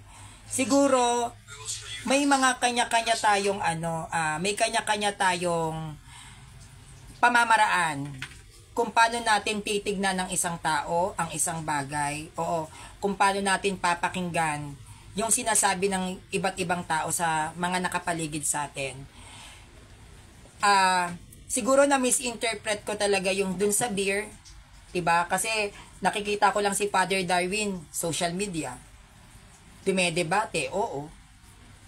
Siguro, may mga kanya-kanya tayong may kanya-kanya tayong pamamaraan kung paano natin titignan ng isang tao, ang isang bagay, o kung paano natin papakinggan yung sinasabi ng iba't ibang tao sa mga nakapaligid sa atin. Siguro na misinterpret ko talaga yung dun sa beer, diba? Kasi nakikita ko lang si Father Darwin, social media. Dumedebate, oo.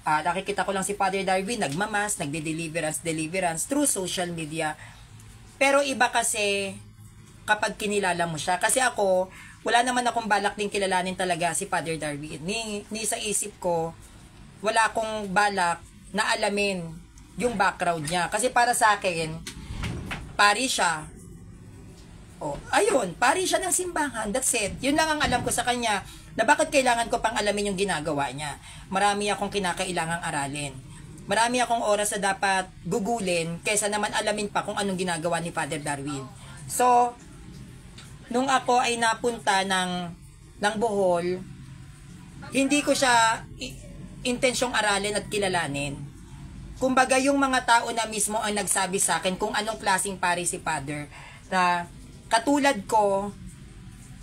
Nakikita ko lang si Father Darwin, nagmamas, nagde-deliverance through social media. Pero iba kasi kapag kinilala mo siya. Kasi ako, wala naman akong balak din kilalanin talaga si Father Darwin. Ni sa isip ko, wala akong balak na alamin yung background niya. Kasi para sa akin, pari siya. Ayun, pari siya ng simbahan. That's it. Yun lang ang alam ko sa kanya, na bakit kailangan ko pang alamin yung ginagawa niya. Marami akong kinakailangang aralin. Marami akong oras na dapat gugulin, kaysa naman alamin pa kung anong ginagawa ni Father Darwin. So, nung ako ay napunta ng Bohol, hindi ko siya intensyong aralin at kilalanin. Kumbaga, yung mga tao na mismo ang nagsabi sa akin kung anong klaseng pari si Father, na katulad ko,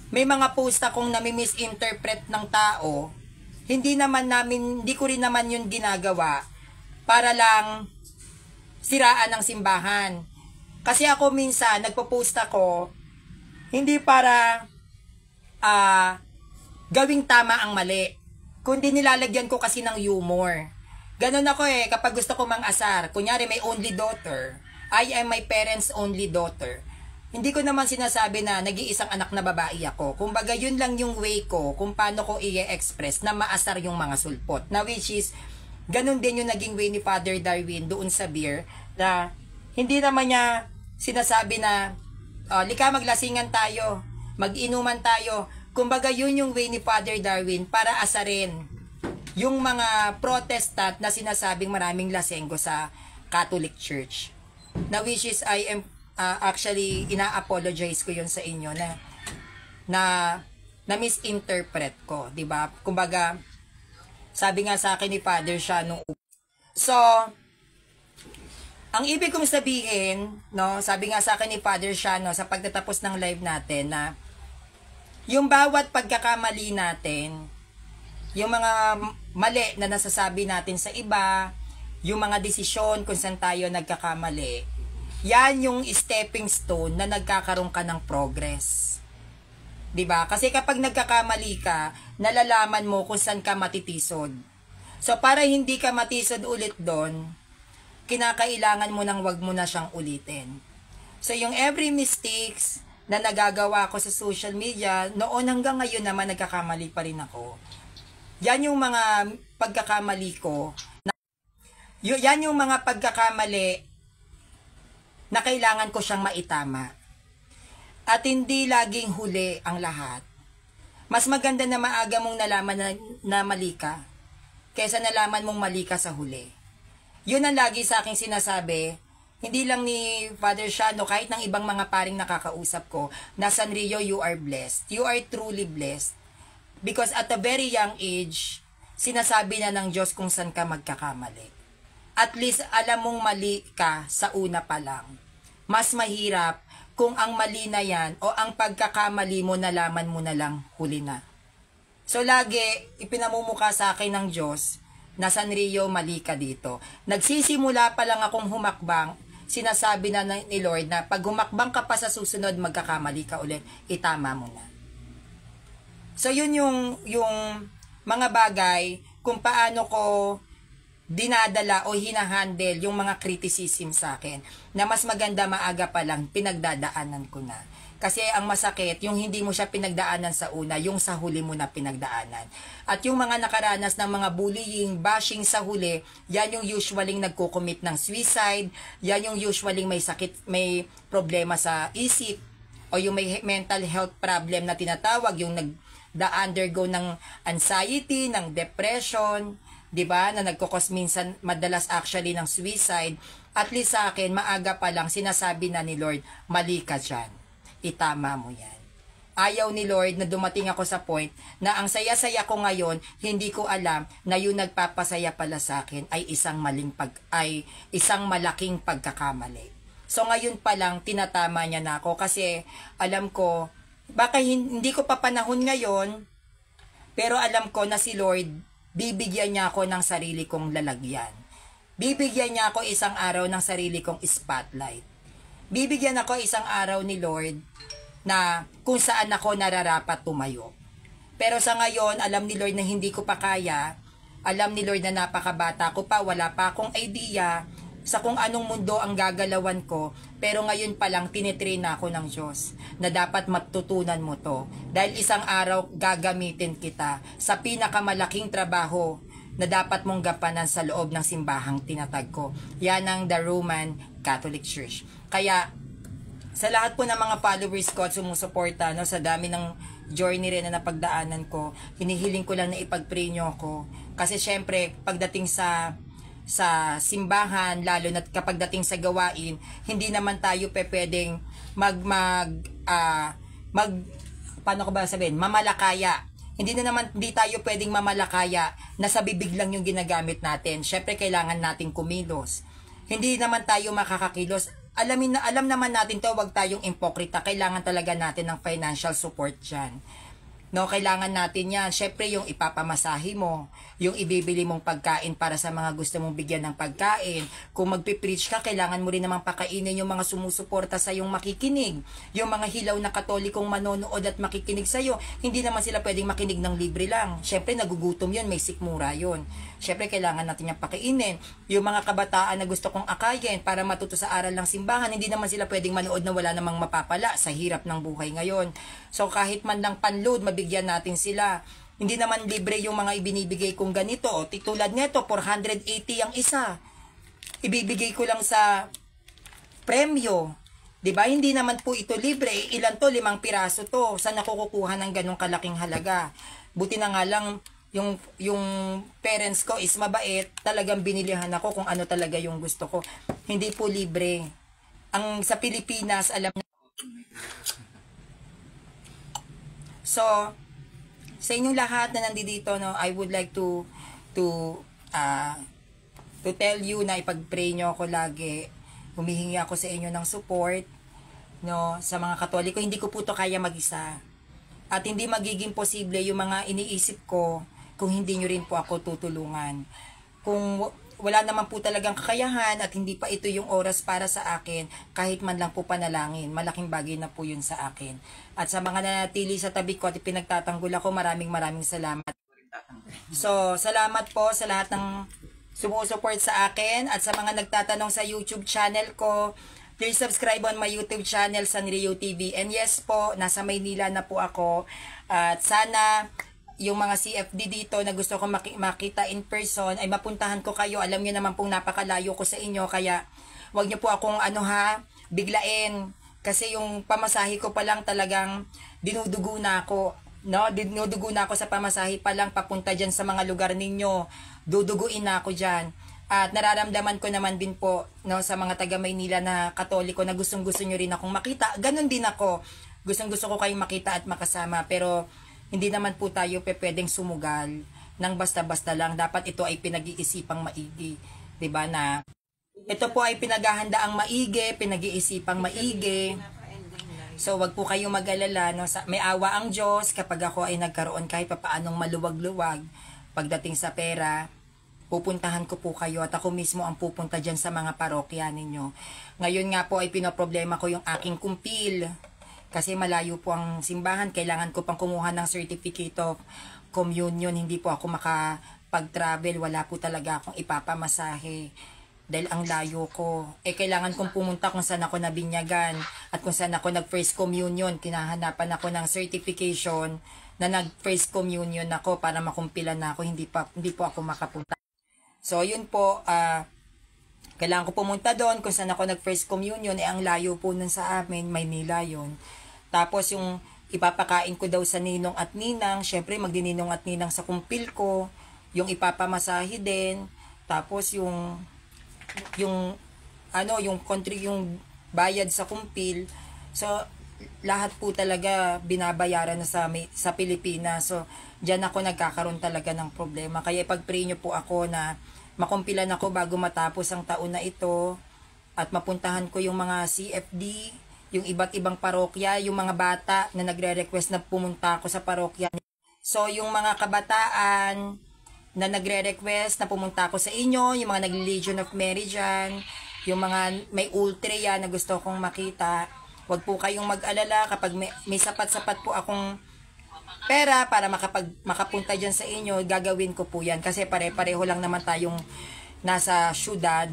may mga post akong nami-misinterpret ng tao, hindi ko rin naman yun ginagawa para lang siraan ng simbahan. Kasi ako minsan, nagpo-post ako, hindi para gawing tama ang mali, kundi nilalagyan ko kasi ng humor. Ganon ako kapag gusto ko mang-asar. Kunyari may only daughter, I am my parents' only daughter. hindi ko naman sinasabi na nag-iisang anak na babae ako. Kumbaga, yun lang yung way ko kung paano ko i-express na maasar yung mga sulpot. Na which is, ganun din yung naging way ni Father Darwin doon sa beer, na hindi naman niya sinasabi na, lika maglasingan tayo, mag-inuman tayo. Kumbaga, yun yung way ni Father Darwin para asarin yung mga protestant na sinasabing maraming lasenggo sa Catholic Church. Na which is, I am actually, ina-apologize ko yun sa inyo na misinterpret ko, di ba? Kumbaga, sabi nga sa akin ni Father siya nung... So, ang ibig kong sabihin, no, sabi nga sa akin ni Father siya, no, sa pagtatapos ng live natin, na yung bawat pagkakamali natin, yung mga mali na nasasabi natin sa iba, yung mga desisyon kung saan tayo nagkakamali, yan yung stepping stone na nagkakaroon ka ng progress. 'Di ba? Kasi kapag nagkakamali ka, nalalaman mo kung saan ka matitisod. So para hindi ka matisod ulit doon, kinakailangan mo nang wag mo na siyang ulitin. So yung every mistakes na nagagawa ko sa social media, noon hanggang ngayon naman nagkakamali pa rin ako. Yan yung mga pagkakamali ko. Yan yung mga pagkakamali na kailangan ko siyang maitama. At hindi laging huli ang lahat. Mas maganda na maaga mong nalaman na mali ka, kaysa nalaman mong mali ka sa huli. Yun ang lagi sa aking sinasabi, hindi lang ni Father Shano, kahit ng ibang mga paring nakakausap ko, na Sanrio, you are blessed. You are truly blessed. Because at a very young age, sinasabi na ng Diyos kung saan ka magkakamali. At least alam mong mali ka sa una pa lang. Mas mahirap kung ang mali na yan o ang pagkakamali mo nalaman mo na lang huli na. So lagi ipinamumuka sa akin ng Diyos na Sanrio, mali ka dito. Nagsisimula pa lang akong humakbang, sinasabi na ni Lord na pag humakbang ka pa sa susunod, magkakamali ka ulit, itama mo na. So yun yung mga bagay kung paano ko dinadala o hinahandle yung mga criticism sa akin, na mas maganda maaga pa lang pinagdadaanan ko na. Kasi ang masakit, yung hindi mo siya pinagdaanan sa una, yung sa huli mo na pinagdaanan. At yung mga nakaranas ng mga bullying, bashing sa huli, yan yung usually nagko-commit ng suicide, yan yung usually may sakit, may problema sa isip, o yung may mental health problem na tinatawag, yung nag-undergo ng anxiety, ng depression, 'di ba, na nagkokos minsan madalas actually ng suicide. At least sa akin, maaga pa lang sinasabi na ni Lord, mali ka dyan, itama mo yan. Ayaw ni Lord na dumating ako sa point na ang saya-saya ko ngayon, hindi ko alam na yung nagpapasaya pala sa akin ay isang malaking pagkakamali. So ngayon pa lang tinatama niya na ako, kasi alam ko baka hindi ko pa panahon ngayon, pero alam ko na si Lord bibigyan niya ako ng sarili kong lalagyan. Bibigyan niya ako isang araw ng sarili kong spotlight. Bibigyan ako isang araw ni Lord na kung saan ako nararapat tumayo. Pero sa ngayon, alam ni Lord na hindi ko pa kaya. Alam ni Lord na napakabata ko pa, wala pa akong idea sa kung anong mundo ang gagalawan ko, pero ngayon pa lang tinitrain na ako ng Diyos na dapat matutunan mo to, dahil isang araw gagamitin kita sa pinakamalaking trabaho na dapat mong gampanan sa loob ng simbahang tinatag ko. Yan ang the Roman Catholic Church. Kaya sa lahat po ng mga followers ko at sumusuporta, no, sa dami ng journey rin na napagdaanan ko, hinihiling ko lang na ipag-pray nyo ako, kasi syempre pagdating sa simbahan, lalo na kapag dating sa gawain, hindi naman tayo pwedeng paano ko ba sabihin, mamalakaya. Hindi tayo pwedeng mamalakaya na sa bibig lang yung ginagamit natin. Syempre kailangan nating kumilos. Hindi naman tayo makakakilos. Alam naman natin to, wag tayong impokrita. Kailangan talaga natin ng financial support dyan. No, kailangan natin yan. Syempre, yung ipapamasahe mo, yung ibibili mong pagkain para sa mga gusto mong bigyan ng pagkain. Kung magpipreach ka, kailangan mo rin namang pakainin yung mga sumusuporta sa yung makikinig. Yung mga hilaw na katolikong manonood at makikinig sa'yo, hindi naman sila pwedeng makinig ng libre lang. Syempre, nagugutom yun, may sikmura yun. Syempre, kailangan natin yung pakainin. Yung mga kabataan na gusto kong akayin para matuto sa aral ng simbahan, hindi naman sila pwedeng manood na wala namang mapapala sa hirap ng buhay ngayon. So, kahit man lang panload, mabigyan natin sila. Hindi naman libre yung mga ibinibigay kong ganito. O, tulad nito, 480 ang isa. Ibibigay ko lang sa premyo. 'Di ba? Hindi naman po ito libre. Ilan to? 5 piraso to. Saan ako kukuha ng ganong kalaking halaga? Buti na nga lang yung parents ko is mabait. Talagang binilihan ako kung ano talaga yung gusto ko. Hindi po libre. Ang sa Pilipinas, alam na. So, sa inyong lahat na nandito, no, I would like to tell you na ipag-pray nyo ako lagi. Humihingi ako sa inyo ng support, no, sa mga Katoliko. Hindi ko po to kaya mag-isa. At hindi magiging posible yung mga iniisip ko kung hindi nyo rin po ako tutulungan. Kung wala naman po talagang kakayahan at hindi pa ito yung oras para sa akin, kahit man lang po panalangin, malaking bagay na po yun sa akin. At sa mga nanatili sa tabi ko at pinagtatanggol ako, maraming salamat. So, salamat po sa lahat ng sumusupport sa akin at sa mga nagtatanong sa YouTube channel ko. Please subscribe on my YouTube channel, Sanrio TV. And yes po, nasa Maynila na po ako. At sana yung mga CFD dito na gusto ko makita in person ay mapuntahan ko kayo. Alam niyo naman pong napakalayo ko sa inyo, kaya wag niyo po akong biglain, kasi yung pamasahe ko pa lang talagang dinudugo na ako, no? Dinudugo na ako sa pamasahe pa lang papunta diyan sa mga lugar ninyo. Duduguin na ako diyan. At nararamdaman ko naman din po, no, sa mga taga Maynila na Katoliko na gustong-gusto niyo rin akong makita. Ganon din ako. Gustong-gusto ko kayong makita at makasama, pero hindi naman po tayo pwedeng sumugal ng basta-basta lang. Dapat ito ay pinag-iisipang maigi. 'Di ba, na ito po ay pinaghahandaang maigi, pinag-iisipang maigi. So, wag po kayong mag-alala, no? May awa ang Diyos kapag ako ay nagkaroon kahit papaanong maluwag-luwag pagdating sa pera. Pupuntahan ko po kayo at ako mismo ang pupunta dyan sa mga parokya ninyo. Ngayon nga po ay pinoproblema ko yung aking kumpil. Kasi malayo po ang simbahan, kailangan ko pang kumuha ng certificate of communion. Hindi po ako makapag-travel, wala po talaga akong ipapamasahe. Dahil ang layo ko. Kailangan kong pumunta kung saan ako nabinyagan. At kung saan ako nag-first communion, kinahanapan ako ng certification na nag-first communion ako para makumpilan na ako. Hindi po ako makapunta. So, yun po, kailangan ko pumunta doon kung saan ako nag-first communion. Ang layo po nun sa amin, Maynila yun. Tapos yung ipapakain ko daw sa ninong at ninang, syempre magdininong at ninang sa kumpil ko, yung ipapamasahe din, tapos yung bayad sa kumpil. So lahat po talaga binabayaran na sa Pilipinas. So diyan ako nagkakaroon talaga ng problema. Kaya ipag-pray niyo po ako na makumpilan ako bago matapos ang taon na ito at mapuntahan ko yung mga CFD, yung iba't ibang parokya, yung mga bata na nagre-request na pumunta ako sa parokya. So, yung mga kabataan na nagre-request na pumunta ako sa inyo, yung mga nag-Legion of Mary dyan, yung mga may ultra na gusto kong makita, wag po kayong mag-alala kapag may sapat-sapat po akong pera para makapunta dyan sa inyo, gagawin ko po yan. Kasi pare-pareho lang naman tayong nasa syudad,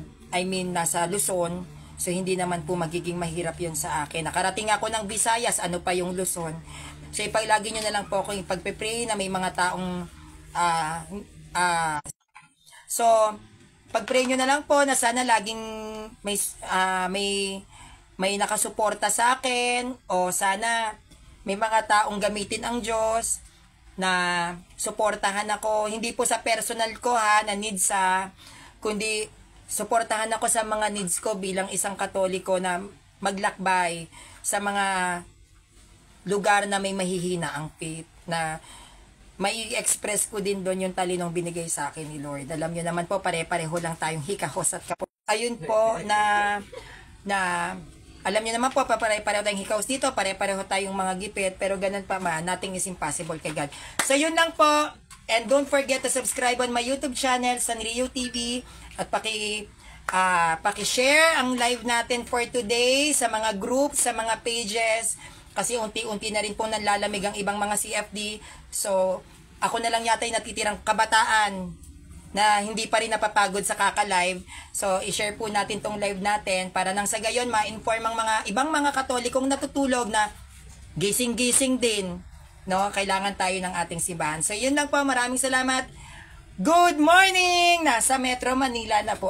nasa Luzon. So, hindi naman po magiging mahirap yun sa akin. Nakarating ako ng Visayas, ano pa yung Luzon. So, ipaglagi nyo na lang po ako yung pagpe-pray na may mga taong so, pag-pray nyo na lang po na sana laging may nakasuporta sa akin, o sana may mga taong gamitin ang Diyos na suportahan ako. Hindi po sa personal ko na needs kundi suportahan ako sa mga needs ko bilang isang Katoliko na maglakbay sa mga lugar na may mahihina ang faith, na may express ko din doon yung talinong binigay sa akin ni Lord. Alam niyo naman po, pare-pareho lang tayong hikahos at kapos. Ayun po na Alam niyo naman po, pare-pareho tayong hikaws dito, pare-pareho tayong mga gipit, pero ganun pa man, nothing is impossible kay God. So, yun lang po. And don't forget to subscribe on my YouTube channel, Sanrio TV, at paki-share ang live natin for today sa mga groups, sa mga pages, kasi unti-unti na rin po nanlalamig ang ibang mga CFD. So, ako na lang yata yung natitirang kabataan na hindi pa rin napapagod sa kaka-live. So, i-share po natin tong live natin para nang sa gayon ma-inform ang mga ibang mga Katolikong natutulog na gising-gising din. No? Kailangan tayo ng ating simbahan. So, yun lang po. Maraming salamat. Good morning! Nasa Metro Manila na po.